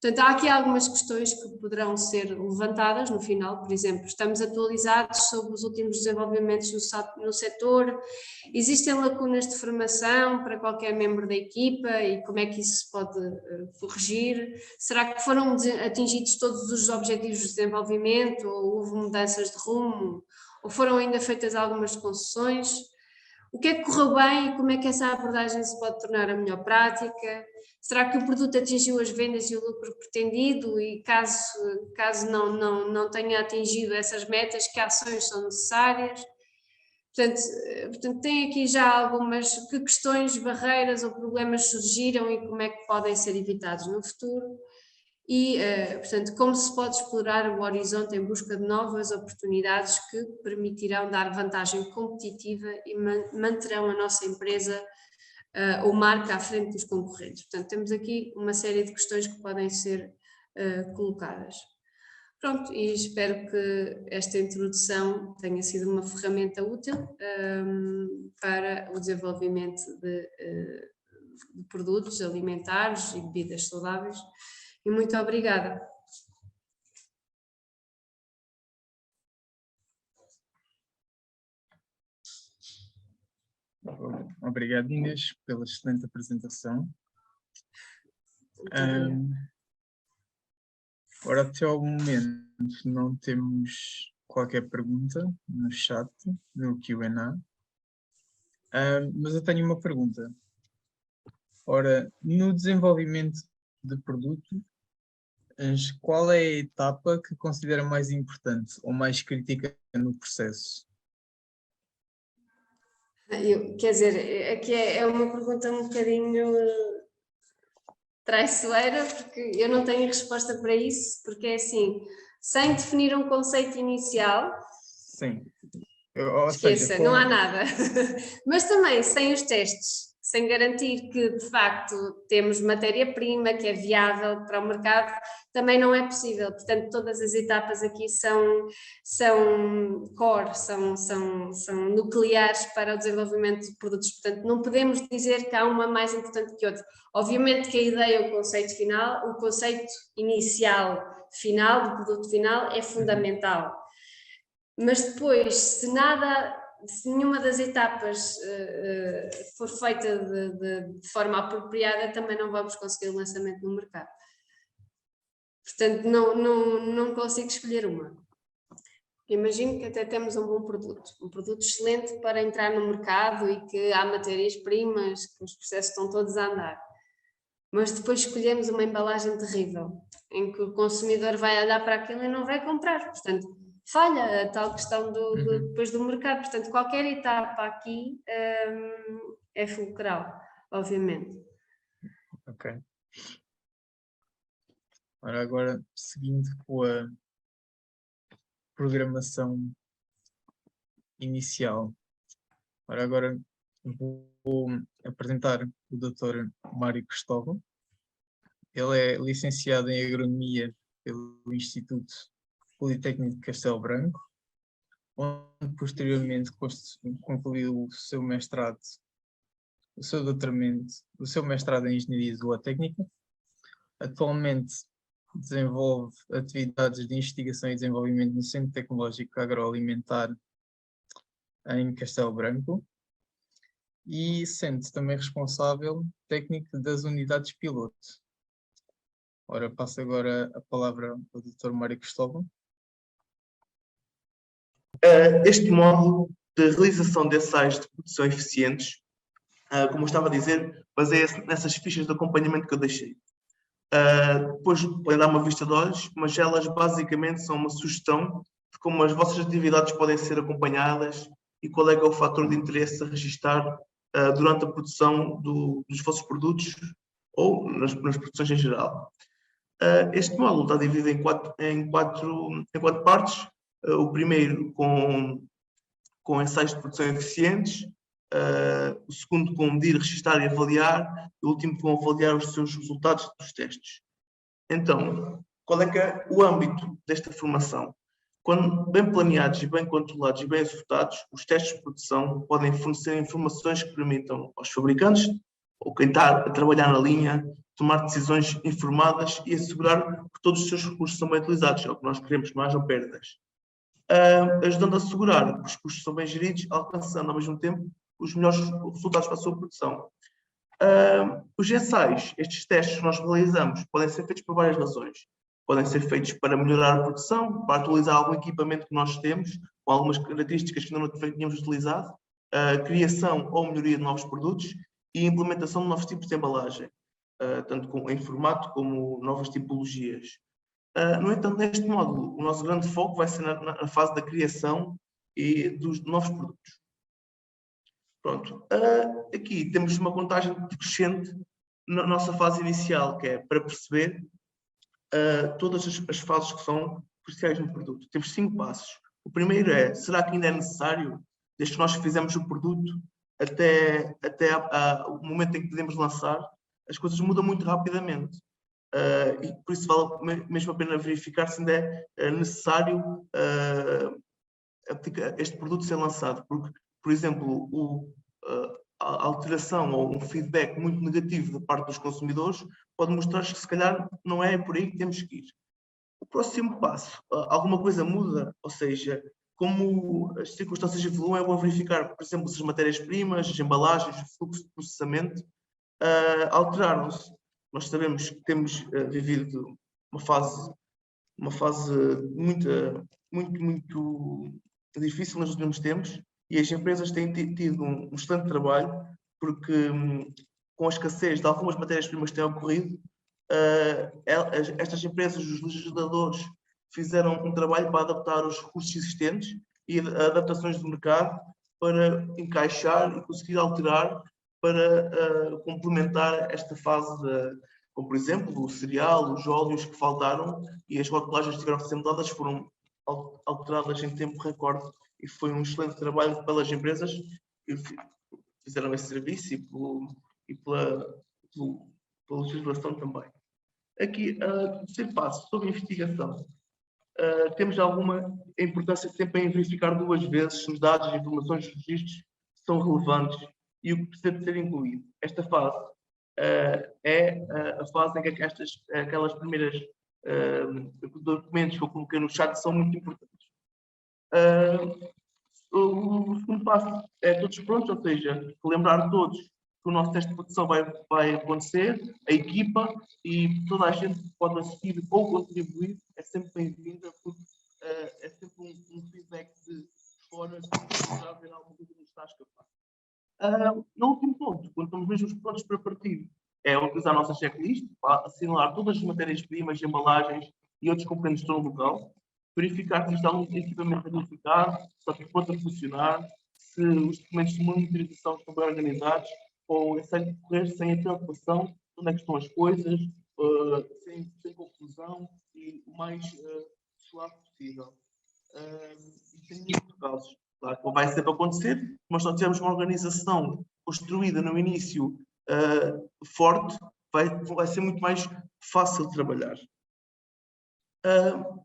B: Portanto, há aqui algumas questões que poderão ser levantadas no final, por exemplo, estamos atualizados sobre os últimos desenvolvimentos no setor, existem lacunas de formação para qualquer membro da equipa e como é que isso se pode corrigir? Será que foram atingidos todos os objetivos de desenvolvimento ou houve mudanças de rumo? Ou foram ainda feitas algumas concessões? O que é que correu bem e como é que essa abordagem se pode tornar a melhor prática? Será que o produto atingiu as vendas e o lucro pretendido e caso não tenha atingido essas metas, que ações são necessárias? Portanto, tem aqui já algumas questões, barreiras ou problemas surgiram e como é que podem ser evitados no futuro. E, portanto, como se pode explorar o horizonte em busca de novas oportunidades que permitirão dar vantagem competitiva e manterão a nossa empresa ou marca à frente dos concorrentes. Portanto, temos aqui uma série de questões que podem ser colocadas. Pronto, e espero que esta introdução tenha sido uma ferramenta útil para o desenvolvimento de produtos alimentares e bebidas saudáveis. E muito obrigada.
A: Obrigado, Inês, pela excelente apresentação. Ora, até ao momento não temos qualquer pergunta no chat, no Q&A, mas eu tenho uma pergunta. Ora, no desenvolvimento de produto, qual é a etapa que considera mais importante ou mais crítica no processo?
B: Quer dizer, aqui é uma pergunta um bocadinho traiçoeira, porque eu não tenho resposta para isso, porque é assim, sem definir um conceito inicial,
A: sim.
B: Esqueça, não há nada. Mas também sem os testes, sem garantir que de facto temos matéria-prima que é viável para o mercado, também não é possível. Portanto, todas as etapas aqui são core, são nucleares para o desenvolvimento de produtos. Portanto, não podemos dizer que há uma mais importante que outra. Obviamente que a ideia, o conceito final, o conceito inicial, final, do produto final, é fundamental. Mas depois, se nenhuma das etapas for feita de forma apropriada, também não vamos conseguir o lançamento no mercado. Portanto, não consigo escolher uma. Imagino que até temos um bom produto, um produto excelente para entrar no mercado e que há matérias-primas, que os processos estão todos a andar. Mas depois escolhemos uma embalagem terrível, em que o consumidor vai olhar para aquilo e não vai comprar. Portanto, falha a tal questão depois do mercado. Portanto, qualquer etapa aqui é fulcral, obviamente.
A: Ok. Ora, agora, seguindo com a programação inicial. Ora, agora vou apresentar o Dr. Mário Cristóvão. Ele é licenciado em Agronomia pelo Instituto Politécnico de Castelo Branco, onde posteriormente concluiu o seu mestrado, o seu doutoramento, o seu mestrado em Engenharia Zootécnica. Atualmente desenvolve atividades de investigação e desenvolvimento no Centro Tecnológico Agroalimentar em Castelo Branco e sendo também responsável técnico das unidades piloto. Ora, passo agora a palavra ao Dr. Mário Cristóvão.
C: Este módulo de realização de ensaios de produção eficientes, como eu estava a dizer, baseia-se nessas fichas de acompanhamento que eu deixei. Depois podem dar uma vista de olhos, mas elas basicamente são uma sugestão de como as vossas atividades podem ser acompanhadas e qual é que é o fator de interesse a registar durante a produção dos vossos produtos ou nas produções em geral. Este módulo está dividido em quatro partes. O primeiro com ensaios de produção eficientes, o segundo com medir, registar e avaliar, e o último com avaliar os seus resultados dos testes. Então, qual é que é o âmbito desta formação? Quando bem planeados e bem controlados e bem executados, os testes de produção podem fornecer informações que permitam aos fabricantes ou quem está a trabalhar na linha tomar decisões informadas e assegurar que todos os seus recursos são bem utilizados, é o que nós queremos, que não hajam perdas. Ajudando a assegurar que os custos são bem geridos, alcançando ao mesmo tempo os melhores resultados para a sua produção. Os ensaios, estes testes que nós realizamos, podem ser feitos por várias razões. Podem ser feitos para melhorar a produção, para atualizar algum equipamento que nós temos, com algumas características que ainda não tínhamos utilizado, criação ou melhoria de novos produtos e implementação de novos tipos de embalagem, tanto em formato como novas tipologias. No entanto, neste módulo, o nosso grande foco vai ser na fase da criação e dos novos produtos. Pronto. Aqui temos uma contagem decrescente na nossa fase inicial, que é para perceber todas as fases que são cruciais no produto. Temos 5 passos. O primeiro é, será que ainda é necessário, desde que nós fizemos o produto até o momento em que podemos lançar, as coisas mudam muito rapidamente. E por isso vale mesmo a pena verificar se ainda é necessário este produto ser lançado, porque, por exemplo, a alteração ou um feedback muito negativo da parte dos consumidores pode mostrar que se calhar não é por aí que temos que ir. O próximo passo, alguma coisa muda, ou seja, como as circunstâncias evoluem, é bom verificar, por exemplo, se as matérias-primas, as embalagens, o fluxo de processamento alteraram-se. Nós sabemos que temos vivido uma fase muito difícil nos últimos tempos e as empresas têm tido um excelente trabalho porque com a escassez de algumas matérias-primas que têm ocorrido, estas empresas, os legisladores, fizeram um trabalho para adaptar os recursos existentes e adaptações do mercado para encaixar e conseguir alterar para complementar esta fase, como por exemplo o cereal, os óleos que faltaram e as rotulagens tiveram que ser mudadas, foram alteradas em tempo recorde e foi um excelente trabalho pelas empresas que fizeram esse serviço e pela legislação também. Aqui, terceiro passo, sobre investigação. Temos alguma importância sempre em verificar duas vezes se os dados, as informações, os registros são relevantes e o que precisa de ser incluído. Esta fase é a fase em que aquelas primeiras documentos que eu coloquei no chat são muito importantes. O segundo passo é todos prontos, ou seja, lembrar todos que o nosso teste de produção vai acontecer, a equipa e toda a gente que pode assistir ou contribuir é sempre bem-vinda, porque é sempre um feedback de fora para ver alguma coisa que nos está a escapar. No último ponto, quando estamos mesmo prontos para partir, é utilizar a nossa checklist para assinalar todas as matérias-primas, embalagens e outros componentes do local, verificar se está um equipamento verificado, se está tudo pronto a funcionar, se os documentos de monitorização estão bem organizados, ou é sem correr sem a preocupação de onde é que estão as coisas, sem confusão e o mais suave possível. E tem muitos casos. Claro que vai sempre acontecer, mas se nós tivermos uma organização construída no início forte, vai ser muito mais fácil de trabalhar.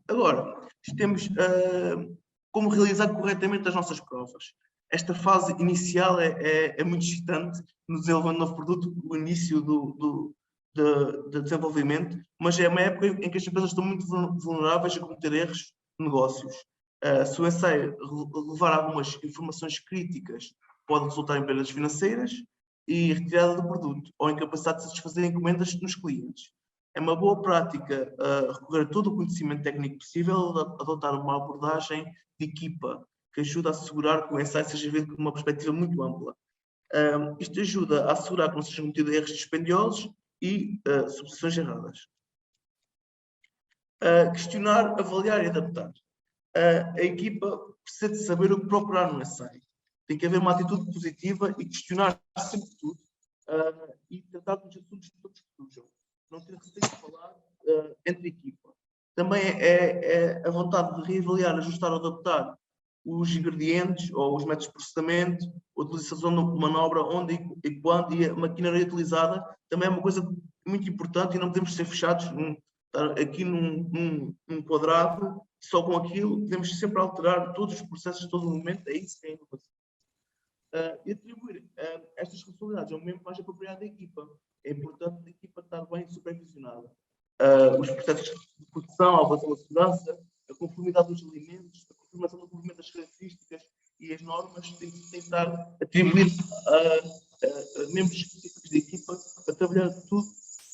C: Agora, temos como realizar corretamente as nossas provas. Esta fase inicial é muito excitante no desenvolvimento do novo produto, o início do desenvolvimento, mas é uma época em que as empresas estão muito vulneráveis a cometer erros de negócios. Se o ensaio levar algumas informações críticas, pode resultar em perdas financeiras e retirada do produto, ou incapacidade de satisfazer encomendas nos clientes. É uma boa prática recorrer a todo o conhecimento técnico possível, adotar uma abordagem de equipa, que ajuda a assegurar que o ensaio seja visto com uma perspectiva muito ampla. Isto ajuda a assegurar que não sejam cometidos erros dispendiosos e suposições erradas. Questionar, avaliar e adaptar. A equipa precisa de saber o que procurar no ensaio. Tem que haver uma atitude positiva e questionar sempre tudo e tratar dos assuntos todos que surjam. Não ter receio de falar entre equipa. Também é a vontade de reavaliar, ajustar ou adaptar os ingredientes ou os métodos de processamento, a utilização de manobra, onde e quando, e a maquinaria utilizada também é uma coisa muito importante e não podemos ser fechados estar aqui num quadrado, só com aquilo, podemos sempre alterar todos os processos a todo momento, é isso que é a inovação. E atribuir estas responsabilidades ao momento mais apropriado da equipa. É importante a equipa estar bem supervisionada. Os processos de produção, a avaliação da segurança, a conformidade dos alimentos, a confirmação do cumprimento das características e as normas têm que estar atribuídas a membros específicos da equipa para trabalhar tudo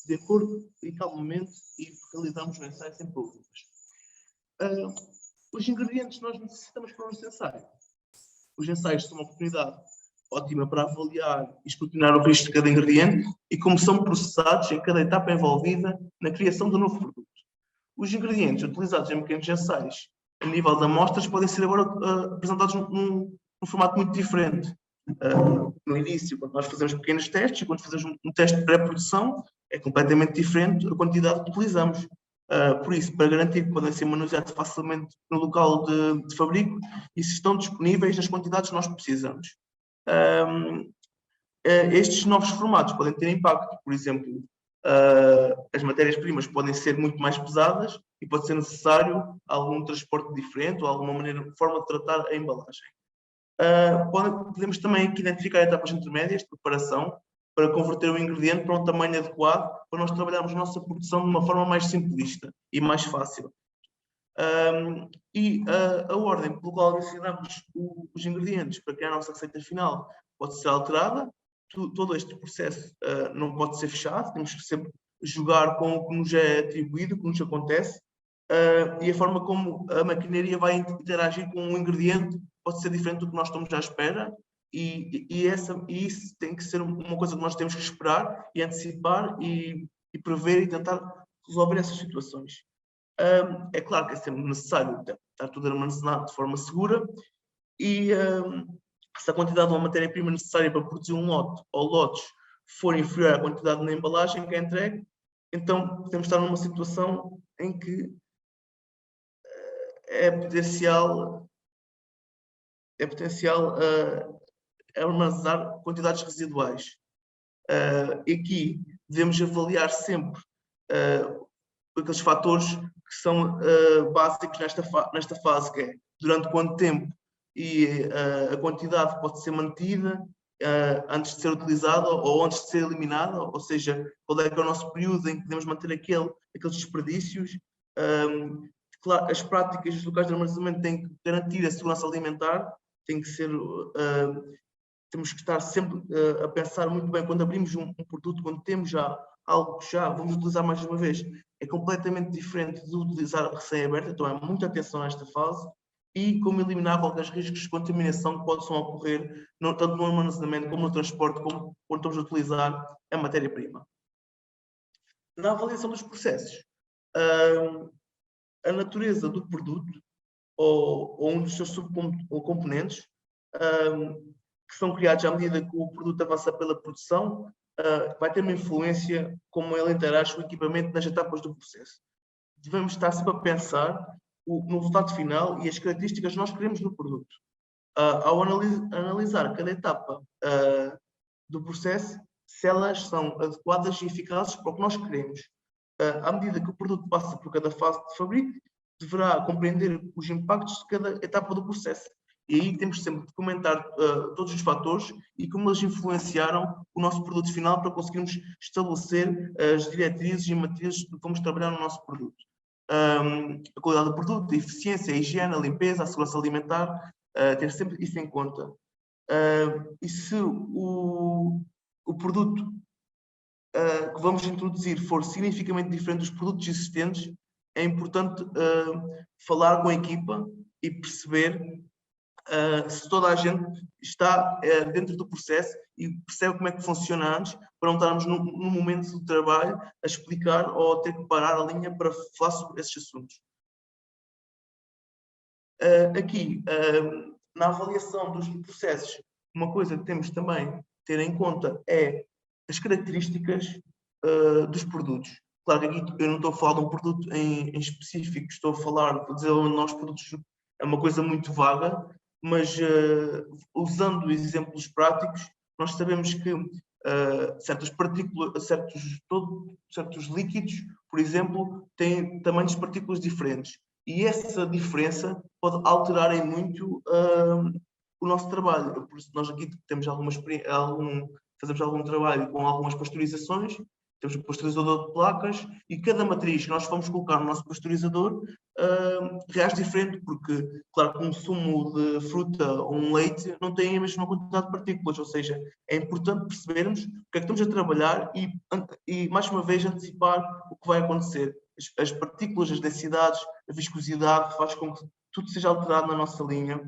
C: de acordo e calmamente e realizarmos o ensaio sem problemas. Os ingredientes nós necessitamos para o nosso ensaio. Os ensaios são uma oportunidade ótima para avaliar e escrutinar o risco de cada ingrediente e como são processados em cada etapa envolvida na criação do novo produto. Os ingredientes utilizados em pequenos ensaios a nível de amostras podem ser agora apresentados num formato muito diferente. No início, quando nós fazemos pequenos testes, e quando fazemos um teste de pré-produção, é completamente diferente a quantidade que utilizamos. Por isso, para garantir que podem ser manuseados facilmente no local de fabrico e se estão disponíveis nas quantidades que nós precisamos. Estes novos formatos podem ter impacto, por exemplo, as matérias-primas podem ser muito mais pesadas e pode ser necessário algum transporte diferente ou alguma forma de tratar a embalagem. Podemos também aqui identificar etapas intermédias de preparação para converter o ingrediente para um tamanho adequado para nós trabalharmos a nossa produção de uma forma mais simplista e mais fácil. A ordem pelo qual adicionamos os ingredientes para criar a nossa receita final pode ser alterada. Todo este processo não pode ser fechado, temos que sempre jogar com o que nos é atribuído, o que nos acontece, e a forma como a maquinaria vai interagir com o ingrediente pode ser diferente do que nós estamos à espera, e isso tem que ser uma coisa que nós temos que esperar e antecipar e prever e tentar resolver essas situações. É claro que é sempre necessário estar tudo armazenado de forma segura, e se a quantidade de uma matéria-prima necessária para produzir um lote ou lotes for inferior à quantidade na embalagem que é entregue, então podemos estar numa situação em que é potencial armazenar quantidades residuais. E aqui devemos avaliar sempre aqueles fatores que são básicos nesta fase, que é durante quanto tempo e a quantidade pode ser mantida antes de ser utilizada ou antes de ser eliminada, ou seja, qual é que é o nosso período em que devemos manter aqueles desperdícios. Claro, as práticas dos locais de armazenamento têm que garantir a segurança alimentar, tem que ser, temos que estar sempre a pensar muito bem quando abrimos um produto, quando temos já algo que já vamos utilizar mais uma vez, é completamente diferente de utilizar recém-aberta, então é muita atenção nesta fase, e como eliminar qualquer riscos de contaminação que possam ocorrer, tanto no armazenamento como no transporte, como quando estamos a utilizar a matéria-prima. Na avaliação dos processos, a natureza do produto ou um dos seus subcomponentes que são criados à medida que o produto avança pela produção, vai ter uma influência como ele interage com o equipamento nas etapas do processo. Devemos estar sempre a pensar no resultado final e as características que nós queremos no produto. Ao analisar cada etapa do processo, se elas são adequadas e eficazes para o que nós queremos. À medida que o produto passa por cada fase de fabrico, deverá compreender os impactos de cada etapa do processo. E aí temos sempre de comentar todos os fatores e como eles influenciaram o nosso produto final para conseguirmos estabelecer as diretrizes e matrizes que vamos trabalhar no nosso produto. A qualidade do produto, a eficiência, a higiene, a limpeza, a segurança alimentar, ter sempre isso em conta. E se o produto que vamos introduzir for significativamente diferente dos produtos existentes, é importante falar com a equipa e perceber se toda a gente está dentro do processo e percebe como é que funciona antes, para não estarmos no momento do trabalho a explicar ou ter que parar a linha para falar sobre esses assuntos. Aqui, na avaliação dos processos, uma coisa que temos também de ter em conta é as características dos produtos. Claro que aqui eu não estou a falar de um produto em específico, estou a falar de desenvolvimento de novos produtos, é uma coisa muito vaga, mas usando exemplos práticos, nós sabemos que certas partículas, certos líquidos, por exemplo, têm tamanhos de partículas diferentes. E essa diferença pode alterar em muito o nosso trabalho. Por isso, nós aqui temos fazemos algum trabalho com algumas pasteurizações, temos um pasteurizador de placas e cada matriz que nós vamos colocar no nosso pasteurizador reage diferente, porque, claro, que um sumo de fruta ou um leite não tem a mesma quantidade de partículas, ou seja, é importante percebermos o que é que estamos a trabalhar e mais uma vez, antecipar o que vai acontecer. As partículas, as densidades, a viscosidade, faz com que tudo seja alterado na nossa linha.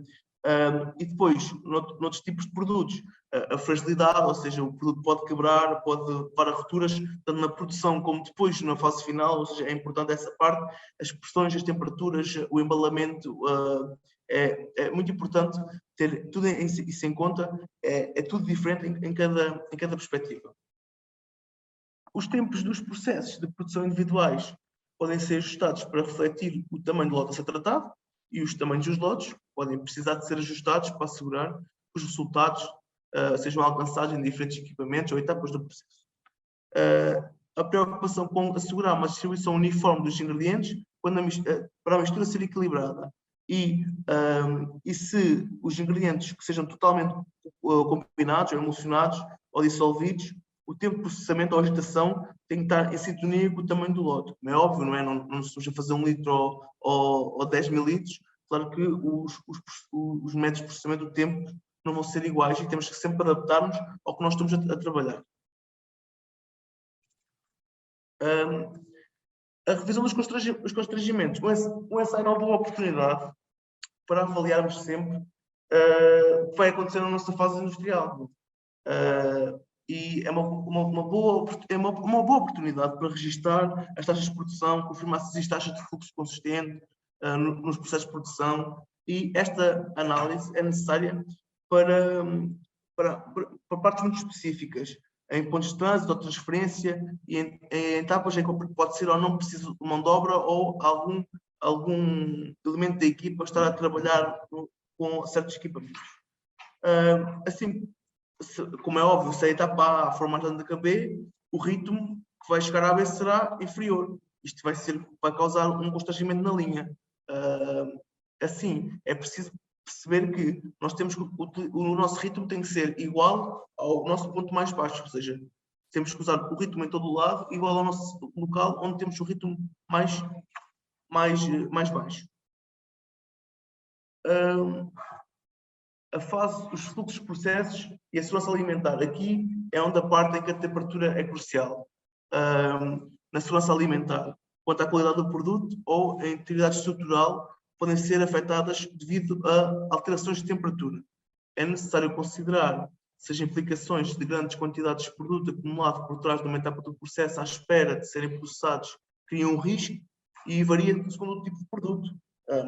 C: E depois, noutros tipos de produtos, a fragilidade, ou seja, o produto pode quebrar, pode levar a rupturas, tanto na produção como depois na fase final, ou seja, é importante essa parte, as pressões, as temperaturas, o embalamento, é muito importante ter tudo isso em conta, é tudo diferente em cada perspectiva. Os tempos dos processos de produção individuais podem ser ajustados para refletir o tamanho do lote a ser tratado, e os tamanhos dos lotes podem precisar de ser ajustados para assegurar que os resultados sejam alcançados em diferentes equipamentos ou etapas do processo. a preocupação com assegurar uma distribuição uniforme dos ingredientes para a mistura ser equilibrada. E se os ingredientes que sejam totalmente combinados, ou emulsionados, ou dissolvidos, o tempo de processamento ou agitação tem que estar em sintonia com o tamanho do lote. Como é óbvio, não é? Não se usa fazer 1 litro ou 10 mil litros. Claro que os métodos de processamento do tempo não vão ser iguais e temos que sempre adaptar-nos ao que nós estamos a trabalhar. A revisão dos constrangimentos. Um ensaio é uma boa oportunidade para avaliarmos sempre o que vai acontecer na nossa fase industrial. E é uma boa oportunidade para registar as taxas de produção, confirmar se existe taxa de fluxo consistente nos processos de produção, e esta análise é necessária para partes muito específicas, em pontos de trânsito ou transferência, e em etapas em que pode ser ou não preciso de mão de obra ou algum elemento da equipa estar a trabalhar com certos equipamentos. Assim, como é óbvio, se a etapa A for mais lenta que a B, o ritmo que vai chegar à B será inferior. Isto vai causar um constrangimento na linha. Assim, é preciso perceber que nós temos que o nosso ritmo tem que ser igual ao nosso ponto mais baixo, ou seja, temos que usar o ritmo em todo o lado igual ao nosso local onde temos o ritmo mais baixo. A fase dos fluxos, processos e a segurança alimentar. Aqui é onde a parte em que a temperatura é crucial. Na segurança alimentar, quanto à qualidade do produto ou a integridade estrutural, podem ser afetadas devido a alterações de temperatura. É necessário considerar se as implicações de grandes quantidades de produto acumulado por trás de uma etapa do processo à espera de serem processados criam um risco, e varia segundo o tipo de produto.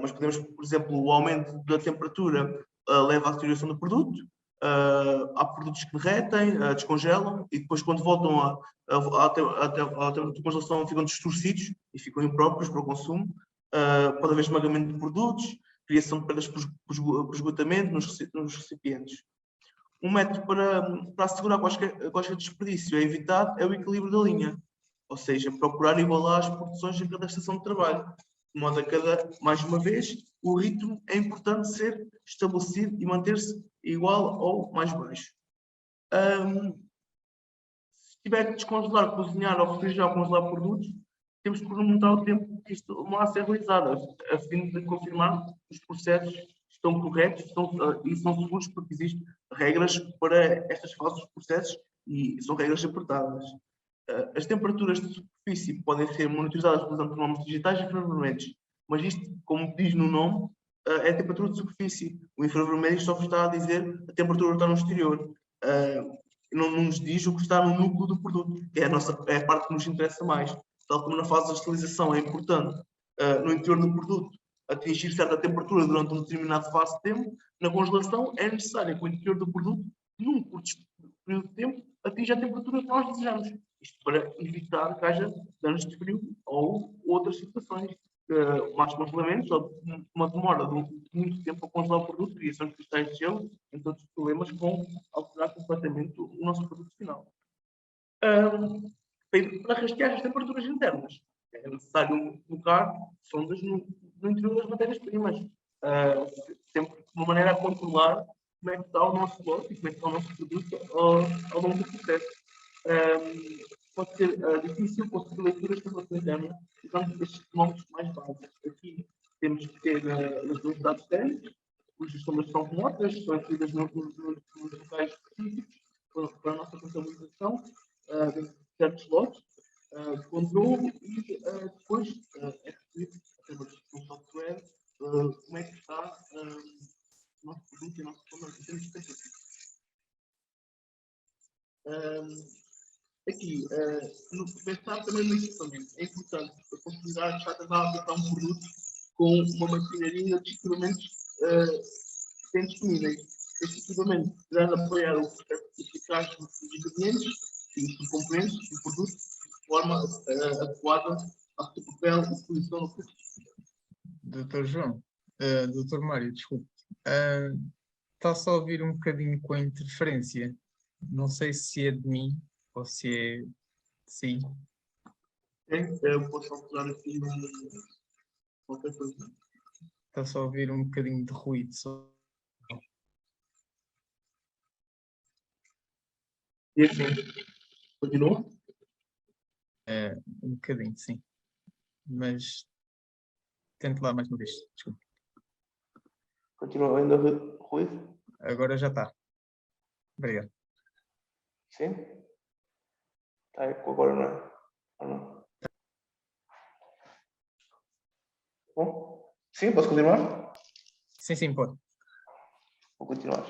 C: Mas podemos, por exemplo, o aumento da temperatura leva à deterioração do produto. Há produtos que derretem, descongelam, e depois, quando voltam à temperatura de congelação, ficam distorcidos e ficam impróprios para o consumo. Pode haver esmagamento de produtos, criação de perdas por esgotamento nos recipientes. Um método para assegurar qualquer desperdício é evitado é o equilíbrio da linha, ou seja, procurar igualar as produções em cada estação de trabalho, de modo a mais uma vez, o ritmo é importante ser estabelecido e manter-se igual ou mais baixo. Se tiver que descongelar, cozinhar ou refrigerar ou congelar produtos, temos que cronometrar o tempo que isto vai ser realizado, a fim de confirmar que os processos estão corretos e são seguros, porque existem regras para estas fases dos processos e são regras apertadas. As temperaturas de superfície podem ser monitorizadas utilizando termómetros digitais e infravermelhos, mas isto, como diz no nome, é a temperatura de superfície. O infravermelho só está a dizer a temperatura que está no exterior. Não nos diz o que está no núcleo do produto, que é a parte que nos interessa mais. Tal como na fase de estilização é importante, no interior do produto, atingir certa temperatura durante um determinado espaço de tempo, na congelação é necessário que o interior do produto, num curto período de tempo, atinja a temperatura que nós desejamos. Isto para evitar que haja danos de frio ou outras situações. Mais congelamentos, ou uma demora de muito tempo a congelar o produto, criação de cristais de gelo, entre outros problemas, que vão alterar completamente o nosso produto final. Para rastrear as temperaturas internas, é necessário colocar sondas no interior das matérias-primas, sempre de uma maneira a controlar como é que está o nosso lote e como é que está o nosso produto ao longo do processo. Pode ser difícil conseguir leituras de temperatura interna usando estes termómetros mais básicos. Aqui temos que ter as velocidades térmicas, cujas sondas são remotas, são inseridas nos locais específicos para a nossa contabilização, de certos lotes de controle, e depois é preciso, através do software, como é que está o nosso produto e a nossa sonda em termos de temperatura. Aqui, pensar também no equipamento. É importante considerar que está a adotar um produto com uma maquinaria de equipamentos que têm disponíveis. Este equipamento deverá apoiar o processo eficaz dos ingredientes e dos componentes do produto de forma adequada ao seu papel e posição no produto.
A: Doutor João, doutor Mário, desculpe. Está só a ouvir um bocadinho com a interferência. Não sei se é de mim ou se é de si.
C: Eu posso alterar aqui qualquer coisa.
A: Está só a ouvir um bocadinho de ruído.
C: E assim, continua?
A: Um bocadinho, sim. Mas tente lá mais uma vez. Desculpe.
C: Continua ainda ruído?
A: Agora já está. Obrigado.
C: Sim? Está agora, não é? Ou não? Bom? Sim, posso continuar?
A: Sim, sim, pode.
C: Vou continuar.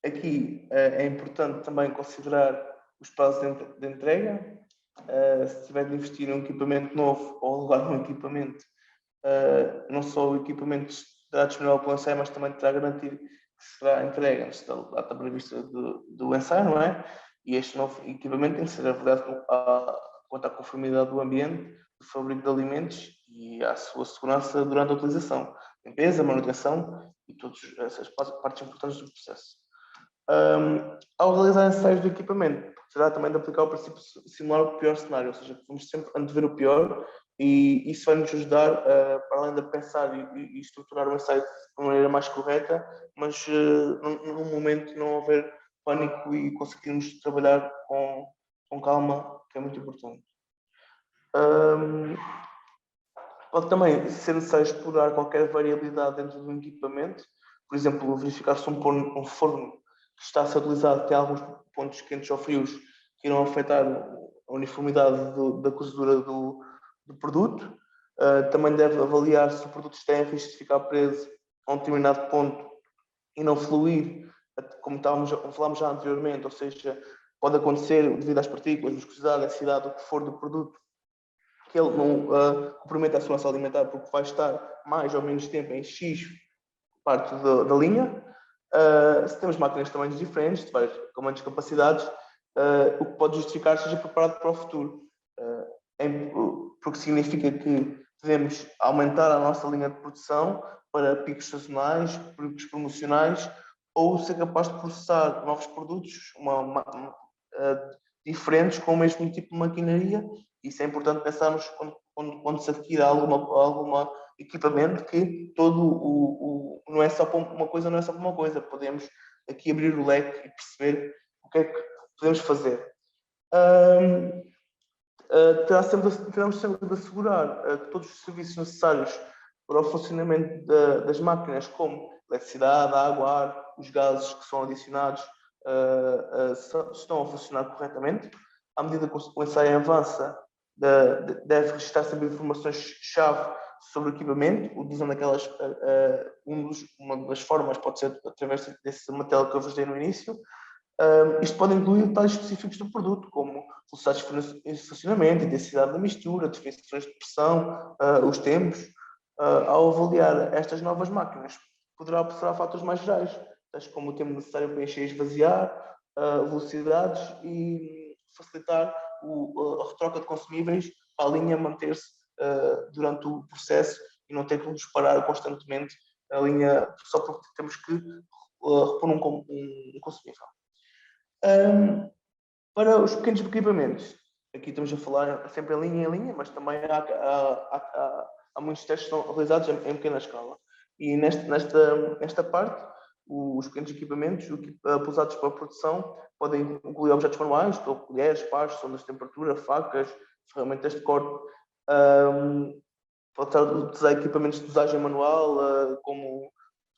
C: Aqui é importante também considerar os prazos de entrega. Se tiver de investir num equipamento novo ou alugar um equipamento, não só o equipamento estará disponível para o ensaio, mas também terá garantido que será entregue antes da data prevista do ensaio, não é? E este novo equipamento tem que ser avaliado quanto à conformidade do ambiente, do fabrico de alimentos e à sua segurança durante a utilização, limpeza, manutenção e todas essas partes importantes do processo. Ao realizar ensaios do equipamento, será também de aplicar o princípio de simular o pior cenário, ou seja, vamos sempre antever o pior e isso vai nos ajudar, para além de pensar e estruturar o ensaio de uma maneira mais correta, mas num momento não haver pânico e conseguirmos trabalhar com calma, que é muito importante. Pode também ser necessário explorar qualquer variabilidade dentro do equipamento, por exemplo, verificar se um forno que está a ser utilizado tem alguns pontos quentes ou frios que irão afetar a uniformidade da cozedura do produto. Também deve avaliar se o produto está em risco de ficar preso a um determinado ponto e não fluir, como falámos já anteriormente, ou seja, pode acontecer devido às partículas, viscosidade, densidade, o que for do produto, que ele não comprometa a segurança alimentar porque vai estar mais ou menos tempo em X parte da linha. Se temos máquinas de tamanhos diferentes, com menos capacidades, o que pode justificar seja preparado para o futuro. Porque significa que devemos aumentar a nossa linha de produção para picos sazonais, picos promocionais, ou ser capaz de processar novos produtos diferentes com o mesmo tipo de maquinaria. Isso é importante pensarmos quando se adquire alguma equipamento, que todo não é só para uma coisa, não é só para uma coisa. Podemos aqui abrir o leque e perceber o que é que podemos fazer. Teremos sempre de assegurar que todos os serviços necessários para o funcionamento das máquinas, como eletricidade, água, ar, os gases que são adicionados, estão a funcionar corretamente. À medida que o ensaio avança, deve registrar sempre informações-chave sobre o equipamento, utilizando uma das formas pode ser através desse material que eu vos dei no início. Isto pode incluir detalhes específicos do produto, como velocidade de funcionamento, intensidade da mistura, definições de pressão, os tempos. Ao avaliar estas novas máquinas, poderá observar fatores mais gerais, tais como o tempo necessário para encher e esvaziar, velocidades e facilitar a retroca de consumíveis para a linha manter-se durante o processo e não ter que nos parar constantemente a linha só porque temos que repor um consumível. Para os pequenos equipamentos, aqui estamos a falar sempre em linha, mas também há muitos testes que são realizados em pequena escala. E nesta parte, os pequenos equipamentos usados para a produção podem incluir objetos manuais, como colheres, pás, sondas de temperatura, facas, ferramentas de corte. Pode utilizar equipamentos de dosagem manual, como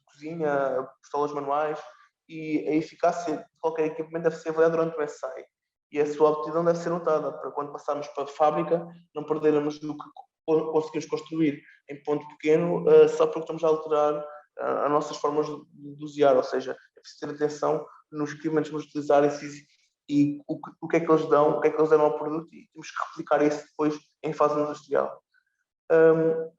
C: cozinha, pistolas manuais, e a eficácia de qualquer equipamento deve ser avaliada durante o ensaio. E a sua aptidão deve ser notada, para quando passarmos para a fábrica, não perdermos do que conseguimos construir em ponto pequeno, só porque estamos a alterar as nossas formas de dosear, ou seja, é preciso ter atenção nos equipamentos que vamos utilizar e o que é que eles dão, o que é que eles dão ao produto, e temos que replicar isso depois em fase industrial.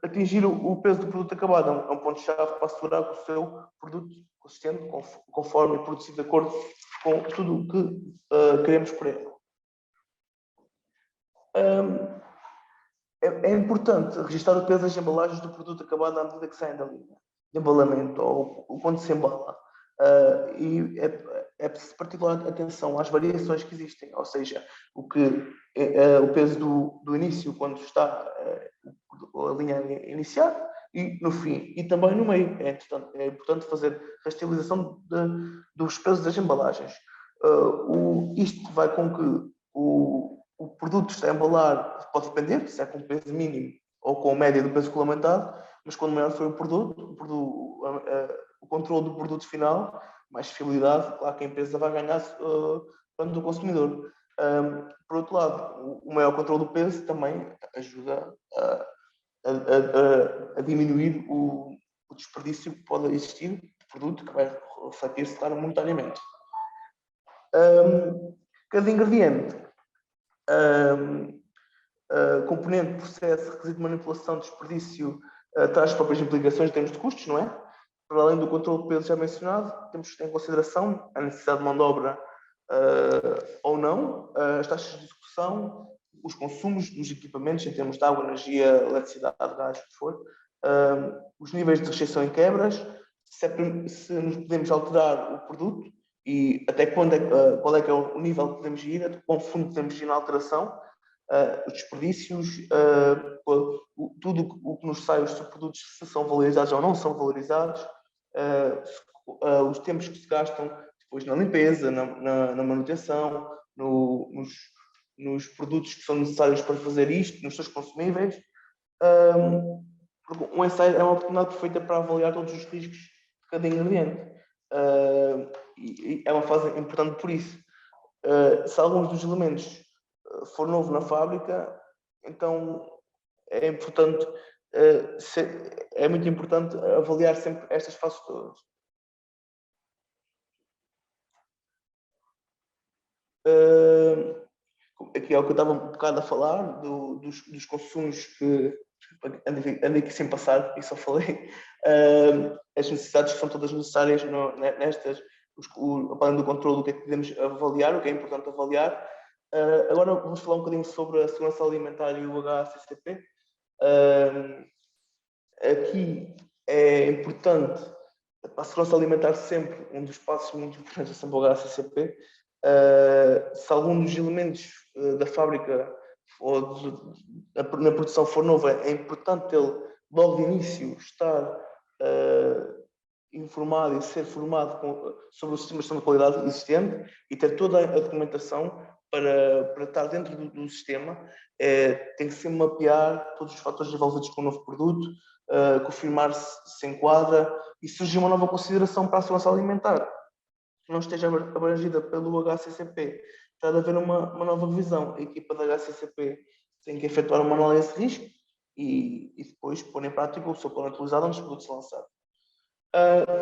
C: Atingir o peso do produto acabado é um ponto-chave para assegurar que o seu produto consistente, conforme e produzido de acordo com tudo o que queremos para ele. É importante registrar o peso das embalagens do produto acabado à medida que saem da linha de embalamento ou quando se embala. E é preciso particular atenção às variações que existem, ou seja, o peso do início, quando está a linha a iniciar, e no fim, e também no meio. É importante fazer a estilização dos pesos das embalagens. Isto vai com que o produto que está a embalar pode depender, se é com peso mínimo ou com a média do peso regulamentado, mas quanto maior for o controle do produto final, mais fiabilidade, claro que a empresa vai ganhar quanto do consumidor. Por outro lado, o maior controle do peso também ajuda a diminuir o desperdício que pode existir de produto, que vai refletir-se claro monetariamente. Cada ingrediente, componente, processo, requisito de manipulação, desperdício, traz as próprias implicações em termos de custos, não é? Para além do controle de peso já mencionado, temos que ter em consideração a necessidade de mão de obra ou não, as taxas de execução, os consumos dos equipamentos em termos de água, energia, eletricidade, gás, o que for, os níveis de rejeição e quebras, se nos podemos alterar o produto e até qual é que é o nível que podemos ir, até quão fundo podemos ir na alteração, os desperdícios, tudo o que nos sai, os produtos, se são valorizados ou não são valorizados, os tempos que se gastam depois na limpeza, na manutenção, nos produtos que são necessários para fazer isto, nos seus consumíveis. Um ensaio é uma oportunidade perfeita para avaliar todos os riscos de cada ingrediente. E é uma fase importante por isso. Se alguns dos elementos for novo na fábrica, então é importante, é muito importante avaliar sempre estas fases todas. Aqui é o que eu estava um bocado a falar, dos consumos que andei aqui sem passar e só falei. As necessidades que são todas necessárias nestas, além do controle do que é que podemos avaliar, o que é importante avaliar. Agora vamos falar um bocadinho sobre a segurança alimentar e o HACCP. Aqui é importante, para a segurança alimentar sempre, um dos passos muito importantes é sempre o HACCP. Se algum dos elementos da fábrica ou na produção for novo, é importante ele, logo de início, estar informado e ser formado sobre o sistema de gestão de qualidade existente e ter toda a documentação para estar dentro do sistema. Tem que se mapear todos os fatores envolvidos com o novo produto, confirmar se enquadra e surgir uma nova consideração para a segurança alimentar que não esteja abrangida pelo HACCP. Está a haver uma nova revisão. A equipa da HACCP tem que efetuar uma análise de risco e depois pôr em prática o seu plano utilizado antes do produto ser lançado.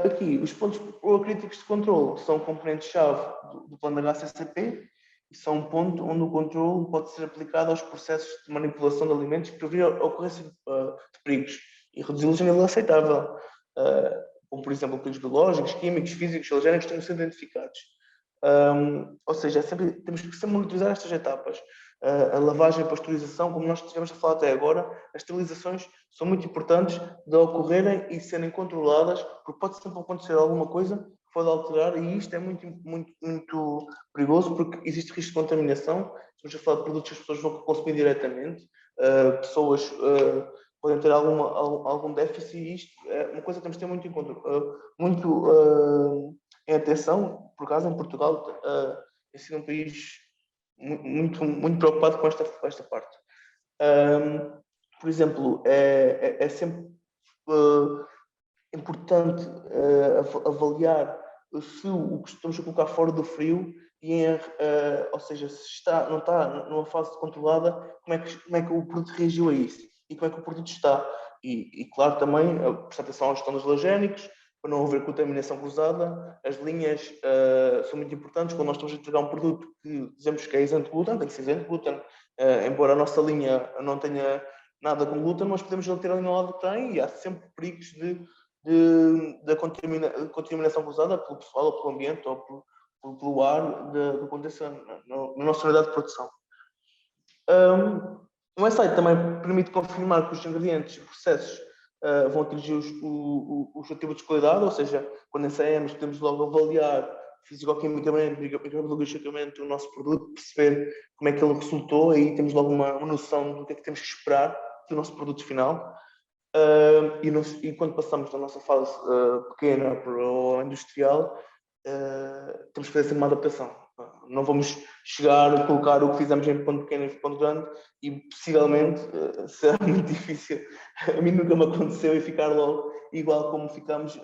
C: Aqui, os pontos críticos de controle são componentes-chave do plano da HACCP e são um ponto onde o controle pode ser aplicado aos processos de manipulação de alimentos para prevenir a ocorrência de perigos e reduzi-los a nível aceitável, como, por exemplo, perigos biológicos, químicos, físicos, alergénicos, que têm sido identificados. Ou seja, temos que sempre monitorizar estas etapas. A lavagem e a pasteurização, como nós tivemos a falar até agora, as esterilizações são muito importantes de ocorrerem e serem controladas, porque pode sempre acontecer alguma coisa que pode alterar, e isto é muito, muito, muito perigoso, porque existe risco de contaminação. Estamos a falar de produtos que as pessoas vão consumir diretamente, pessoas podem ter algum déficit, e isto é uma coisa que temos de ter muito em conta, em atenção. Por acaso, em Portugal, é sido um país muito, muito preocupado com esta parte. Por exemplo, é sempre importante avaliar se o que estamos a colocar fora do frio, ou seja, se não está numa fase controlada, como é que o produto reagiu a isso e como é que o produto está. E claro, também prestar atenção à gestão dos alergénicos, para não haver contaminação cruzada. As linhas são muito importantes. Quando nós estamos a entregar um produto que dizemos que é isento de glúten, tem que ser isento de glúten. Embora a nossa linha não tenha nada com glúten, nós podemos ter a linha lá que tem, e há sempre perigos de contaminação cruzada pelo pessoal, ou pelo ambiente, ou pelo ar do acontecer na nossa unidade de produção. O ensaio também permite confirmar que os ingredientes e processos vão atingir os atributos de qualidade, ou seja, quando ensaiamos podemos logo avaliar fisicoquimicamente, microbiologicamente o nosso produto, perceber como é que ele resultou, aí temos logo uma noção do que é que temos que esperar do nosso produto final. E quando passamos da nossa fase pequena para o industrial, temos que fazer sempre uma adaptação. Não vamos chegar a colocar o que fizemos em ponto pequeno em ponto grande e possivelmente será muito difícil. A mim nunca me aconteceu e ficar logo igual como ficamos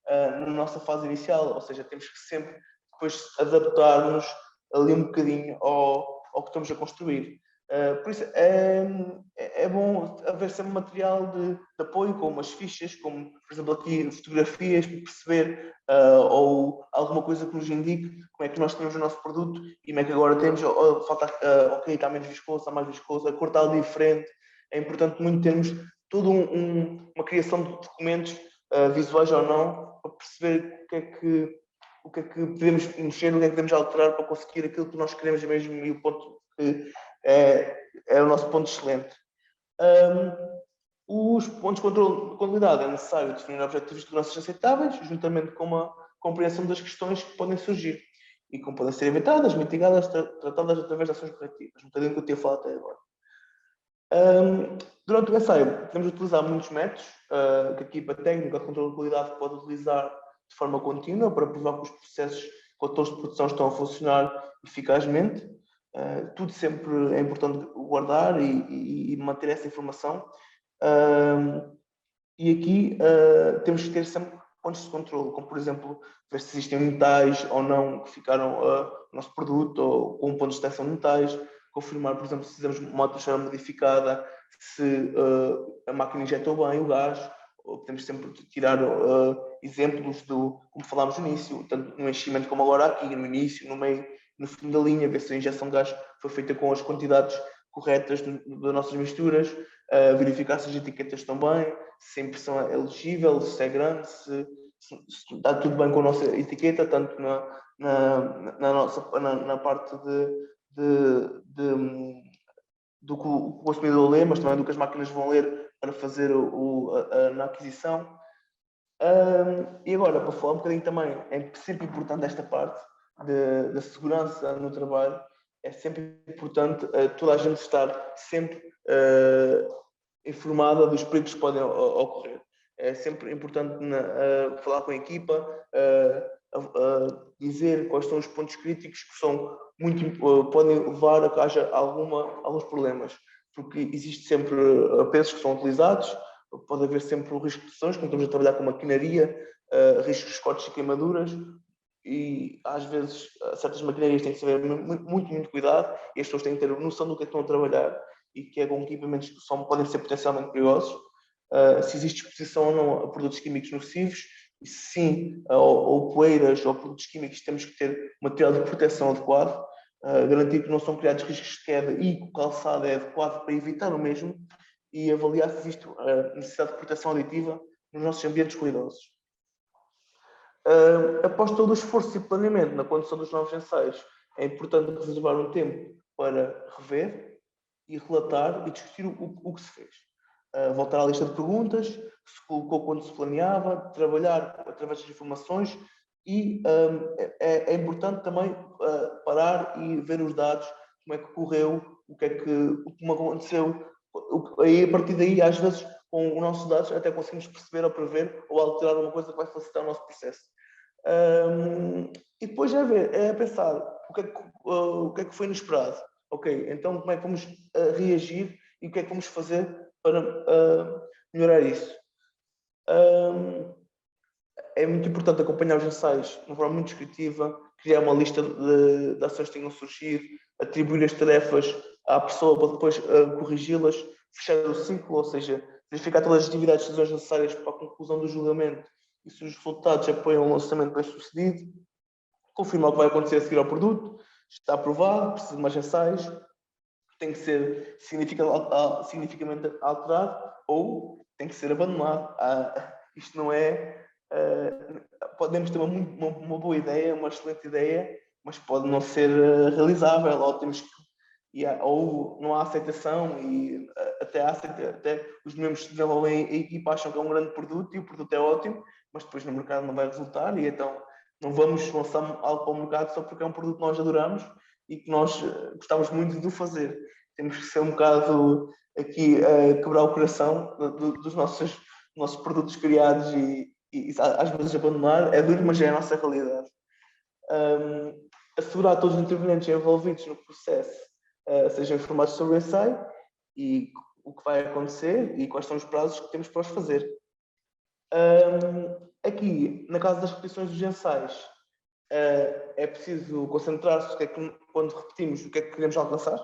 C: na nossa fase inicial, ou seja, temos que sempre depois adaptar-nos ali um bocadinho ao que estamos a construir. Por isso é bom haver sempre material de apoio, como as fichas, como por exemplo aqui fotografias, para perceber ou alguma coisa que nos indique como é que nós temos o nosso produto e como é que agora temos, falta, ok, está menos viscoso, está mais viscoso, a cor está diferente. É importante muito termos toda uma criação de documentos visuais ou não, para perceber o que é que podemos mexer, o que é que podemos alterar para conseguir aquilo que nós queremos mesmo e o ponto que é o nosso ponto excelente. Os pontos de controle de qualidade é necessário definir objetivos de segurança aceitáveis, juntamente com uma compreensão das questões que podem surgir e como podem ser evitadas, mitigadas, tratadas através de ações corretivas, um bocadinho que eu tinha falado até agora. Durante o ensaio, podemos utilizar muitos métodos que a equipa técnica de controle de qualidade pode utilizar de forma contínua para provar que os processos condutores de produção estão a funcionar eficazmente. Tudo sempre é importante guardar e manter essa informação. E aqui temos que ter sempre pontos de controle, como por exemplo, ver se existem metais ou não que ficaram no nosso produto, ou com pontos de detecção de metais, confirmar, por exemplo, se fizemos uma atmosfera modificada, se a máquina injetou bem o gás, ou podemos sempre tirar exemplos como falámos no início, tanto no enchimento como agora aqui, no início, no meio, no fim da linha, ver se a injeção de gás foi feita com as quantidades corretas das nossas misturas, verificar se as etiquetas estão bem, se a impressão é legível, se é grande, se está tudo bem com a nossa etiqueta, tanto na parte do que o consumidor lê, mas também do que as máquinas vão ler para fazer na aquisição. E agora, para falar um bocadinho também, é sempre importante esta parte da segurança no trabalho, é sempre importante toda a gente estar sempre informada dos perigos que podem ocorrer. É sempre importante falar com a equipa, dizer quais são os pontos críticos que são podem levar a que haja alguns problemas, porque existe sempre pesos que são utilizados, pode haver sempre o risco de explosões, quando estamos a trabalhar com maquinaria, riscos de cortes e queimaduras, e às vezes certas maquinarias têm que saber muito cuidado, e as pessoas têm que ter noção do que é que estão a trabalhar e que é com equipamentos que podem ser potencialmente perigosos, se existe exposição ou não a produtos químicos nocivos, e se sim, ou poeiras ou produtos químicos, temos que ter material de proteção adequado, garantir que não são criados riscos de queda e que o calçado é adequado para evitar o mesmo, e avaliar se existe necessidade de proteção aditiva nos nossos ambientes cuidadosos. Após todo o esforço e planeamento na condução dos novos ensaios, é importante reservar um tempo para rever e relatar e discutir o que se fez. Voltar à lista de perguntas, que se colocou quando se planeava, trabalhar através das informações e é importante também parar e ver os dados, como é que correu, como aconteceu. Aí, a partir daí, às vezes, com os nossos dados, até conseguimos perceber ou prever ou alterar uma coisa que vai facilitar o nosso processo. E depois é pensar o que é que foi inesperado. Ok, então como é que vamos reagir e o que é que vamos fazer para melhorar isso? É muito importante acompanhar os ensaios de uma forma muito descritiva, criar uma lista de ações que tenham surgido, atribuir as tarefas à pessoa para depois corrigi-las, fechar o ciclo, ou seja, verificar todas as atividades e decisões necessárias para a conclusão do julgamento e se os resultados apoiam o lançamento bem sucedido, confirmar o que vai acontecer a seguir ao produto, está aprovado, precisa de mais ensaios, tem que ser significativamente alterado ou tem que ser abandonado. Isto não é... podemos ter uma boa ideia, uma excelente ideia, mas pode não ser realizável, ou não há aceitação e até os membros que desenvolvem a equipa acham que é um grande produto e o produto é ótimo, mas depois no mercado não vai resultar e então Não vamos lançar algo para o mercado só porque é um produto que nós adoramos e que nós gostamos muito de o fazer. Temos que ser um bocado aqui a quebrar o coração dos nossos produtos criados e às vezes abandonar. É duro, mas é a nossa realidade. Assegurar todos os intervenientes envolvidos no processo sejam informados sobre o ensaio e o que vai acontecer e quais são os prazos que temos para os fazer. Aqui, na casa das repetições dos ensaios, é preciso concentrar-se quando repetimos o que é que queremos alcançar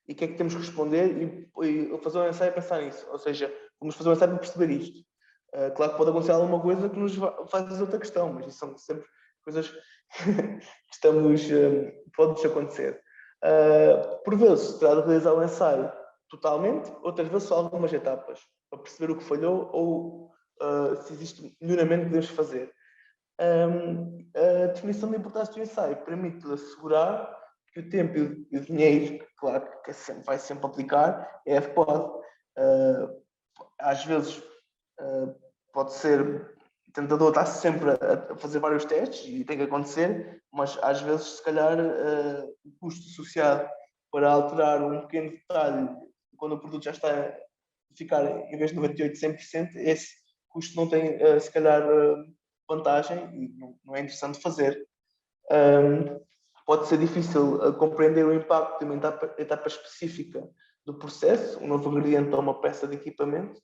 C: e o que é que temos que responder e fazer um ensaio e pensar nisso. Ou seja, vamos fazer um ensaio para perceber isto. Claro que pode acontecer alguma coisa que nos faz fazer outra questão, mas isso são sempre coisas que pode-nos acontecer. Por vezes, terá de realizar o ensaio totalmente, outras vezes só algumas etapas, para perceber o que falhou ou se existe melhoramento que devemos fazer. A definição da importância do ensaio permite assegurar que o tempo e o dinheiro, claro que vai sempre aplicar, é adequado. Às vezes pode ser tentador estar sempre a fazer vários testes e tem que acontecer, mas às vezes se calhar o custo associado para alterar um pequeno detalhe quando o produto já está a ficar em vez de 98%, 100%, esse custo não tem se calhar vantagem e não é interessante fazer. Pode ser difícil compreender o impacto de uma etapa específica do processo, um novo ingrediente ou uma peça de equipamento,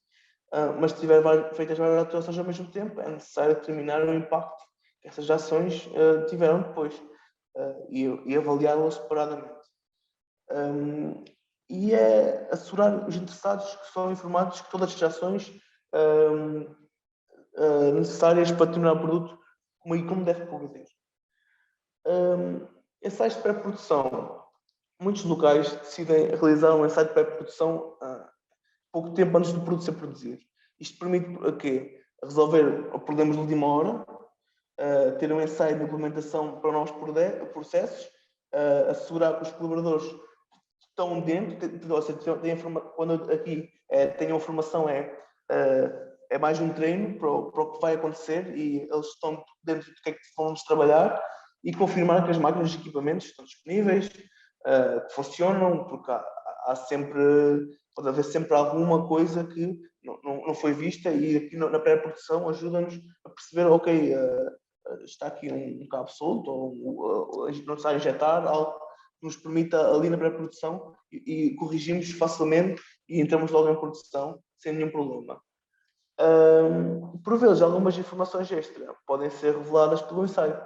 C: mas se tiver feitas várias atuações ao mesmo tempo, é necessário determinar o impacto que essas ações tiveram depois e avaliá-las separadamente. E é assegurar os interessados que são informados que todas as ações necessárias para terminar o produto como deve progredir. Ensaios de pré-produção. Muitos locais decidem realizar um ensaio de pré-produção pouco tempo antes do produto ser produzido. Isto permite a quê? Resolver problemas de última hora, ter um ensaio de implementação para novos processos, assegurar que os colaboradores estão dentro, ou seja, quando aqui tenham a formação é mais um treino para o que vai acontecer e eles estão dentro do que é que vamos trabalhar e confirmar que as máquinas e equipamentos estão disponíveis, que funcionam, porque pode haver sempre alguma coisa que não foi vista e aqui na pré-produção ajuda-nos a perceber, ok, está aqui um cabo solto ou não está a injetar algo que nos permita ali na pré-produção e corrigimos facilmente e entramos logo em produção sem nenhum problema. Por vezes, algumas informações extra podem ser reveladas pelo ensaio.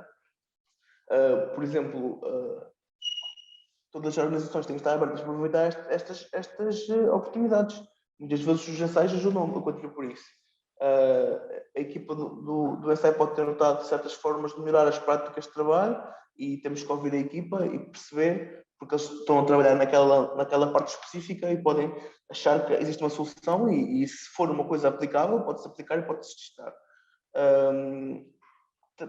C: Por exemplo, todas as organizações têm que estar abertas para aproveitar estas oportunidades. Muitas vezes os ensaios ajudam a contribuir por isso. A equipa do ensaio pode ter notado certas formas de melhorar as práticas de trabalho e temos que ouvir a equipa e perceber, porque eles estão a trabalhar naquela parte específica e podem achar que existe uma solução e se for uma coisa aplicável, pode-se aplicar e pode-se testar.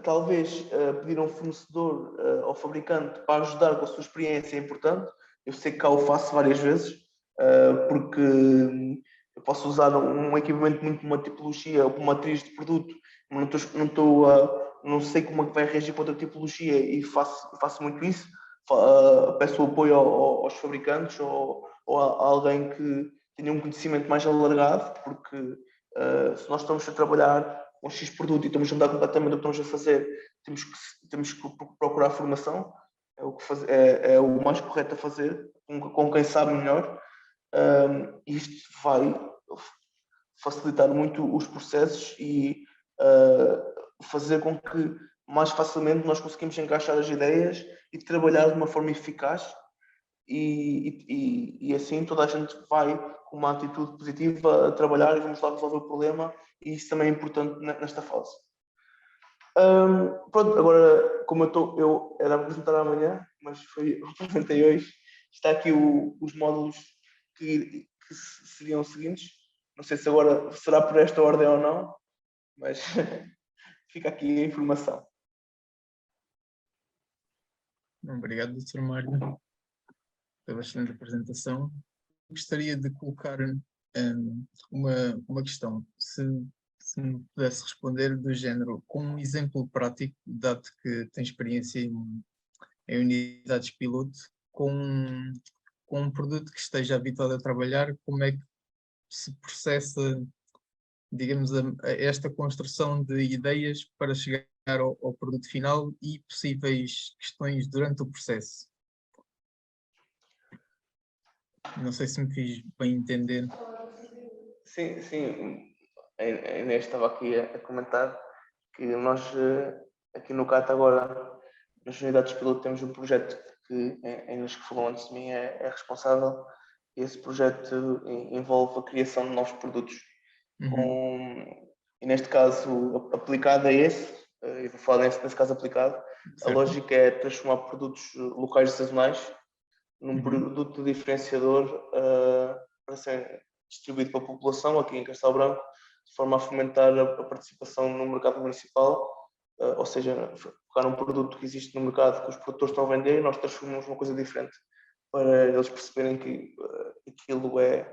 C: Talvez pedir a um fornecedor ou fabricante para ajudar com a sua experiência é importante. Eu sei que cá o faço várias vezes, porque eu posso usar um equipamento muito uma tipologia ou uma matriz de produto, não sei como é que vai reagir para outra tipologia e faço muito isso. Peço o apoio aos fabricantes ou a alguém que tenha um conhecimento mais alargado, porque se nós estamos a trabalhar um X produto e estamos a mudar completamente o que estamos a fazer, temos que procurar formação, é o mais correto a fazer, com quem sabe melhor. Isto vai facilitar muito os processos e fazer com que mais facilmente nós conseguimos encaixar as ideias e trabalhar de uma forma eficaz e assim toda a gente vai com uma atitude positiva a trabalhar e vamos lá resolver o problema e isso também é importante nesta fase. Pronto, agora como eu era para apresentar amanhã, mas apresentei hoje, está aqui os módulos que seriam os seguintes. Não sei se agora será por esta ordem ou não, mas fica aqui a informação.
A: Obrigado, Dr. Mário, pela excelente Gostaria de colocar uma questão. Se se me pudesse responder do género, com um exemplo prático, dado que tem experiência em unidades piloto, com um produto que esteja habituado a trabalhar, como é que se processa, digamos, a esta construção de ideias para chegar ao produto final e possíveis questões durante o processo? Não sei se me fiz bem entender.
C: Sim, sim. A Inês estava aqui a comentar que nós, aqui no CAT agora, nas unidades piloto, temos um projeto que a Inês, que falou antes de mim, é responsável. Esse projeto envolve a criação de novos produtos. E neste caso, aplicado a esse, e vou falar nesse caso aplicado,
A: Certo.
C: a lógica é transformar produtos locais e sazonais num produto diferenciador para ser distribuído para a população aqui em Castelo Branco, de forma a fomentar a participação no mercado municipal, ou seja, colocar um produto que existe no mercado que os produtores estão a vender e nós transformamos numa coisa diferente, para eles perceberem que aquilo é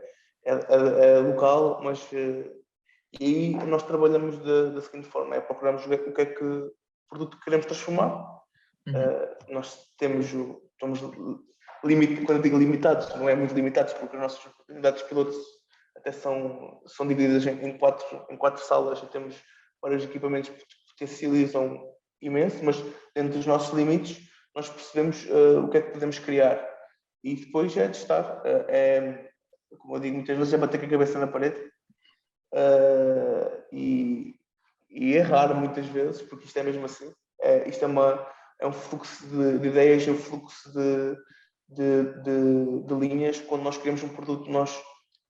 C: local, mas e aí nós trabalhamos da seguinte forma, procuramos ver o que é que produto que queremos transformar. Nós estamos quando eu digo limitados, não é muito limitados, porque as nossas unidades pilotos até são divididas em quatro salas e temos vários equipamentos que potencializam imenso, mas dentro dos nossos limites nós percebemos o que é que podemos criar e depois é testar. Como eu digo muitas vezes, é bater com a cabeça na parede e errar muitas vezes, porque isto é mesmo assim. Isto é um fluxo de ideias, é um fluxo de linhas. Quando nós criamos um produto, nós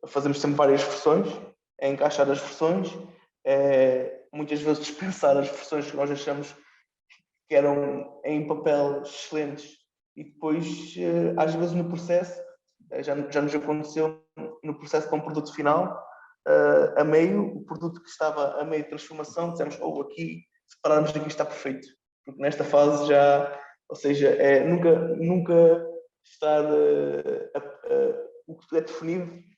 C: fazemos sempre várias versões, é encaixar as versões, muitas vezes dispensar as versões que nós achamos que eram em papel excelentes e depois, às vezes no processo, já nos aconteceu no processo para um produto final, a meio, o produto que estava a meio de transformação, dissemos, aqui, se pararmos aqui está perfeito, porque nesta fase já, ou seja, nunca estar o que é definido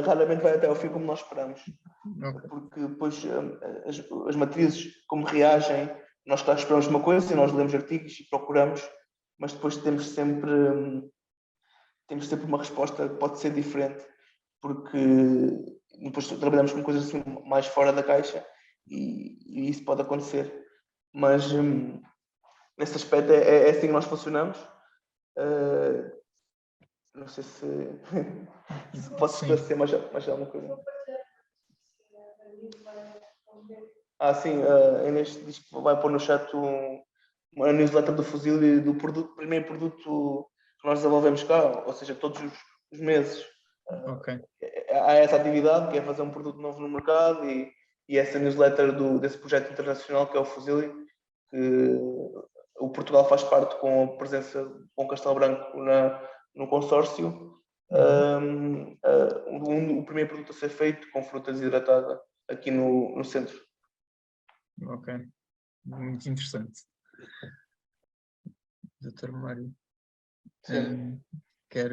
C: raramente vai até ao fim como nós esperamos. Okay. Porque depois as matrizes, como reagem, nós claro esperamos uma coisa e nós lemos artigos e procuramos, mas depois temos sempre uma resposta que pode ser diferente, porque depois trabalhamos com coisas assim mais fora da caixa e isso pode acontecer. Mas nesse aspecto é assim que nós funcionamos. Não sei se posso esclarecer mais alguma coisa. Sim, a Inês diz que vai pôr no chat uma newsletter do Fuzil e do primeiro produto que nós desenvolvemos cá, ou seja, todos os meses.
A: Okay.
C: Há essa atividade que é fazer um produto novo no mercado e essa newsletter desse projeto internacional que é o Fuzil, que o Portugal faz parte com a presença com Castelo Branco no consórcio. O primeiro produto a ser feito com fruta desidratada aqui no centro.
A: Ok, muito interessante. Dr. Mário, quer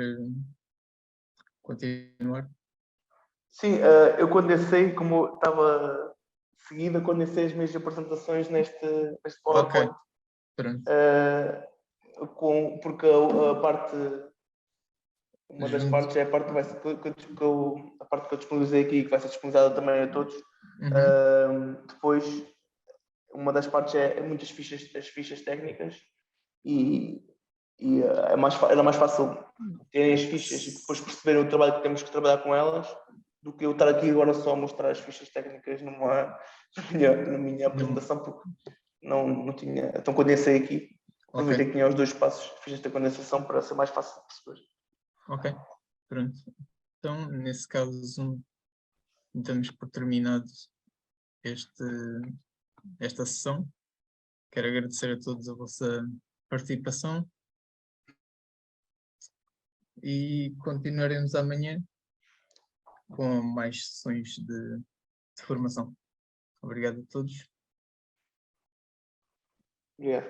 A: continuar? Sim,
C: eu condensei, como estava seguida, condensei as minhas apresentações neste PowerPoint.
A: Ok, pronto.
C: Porque a parte, uma das partes é a parte que eu disponibilizei aqui, que vai ser disponibilizada também a todos. Depois, uma das partes é muitas fichas técnicas e era mais fácil terem as fichas e depois perceberem o trabalho que temos que trabalhar com elas do que eu estar aqui agora só a mostrar as fichas técnicas na minha apresentação, porque não tinha. Então condensei aqui, aproveitei que tinha os dois passos de fichas de condensação para ser mais fácil de perceber.
A: Ok, pronto. Então, nesse caso, damos por terminado esta sessão. Quero agradecer a todos a vossa participação e continuaremos amanhã com mais sessões de formação. Obrigado a todos.
C: Yeah.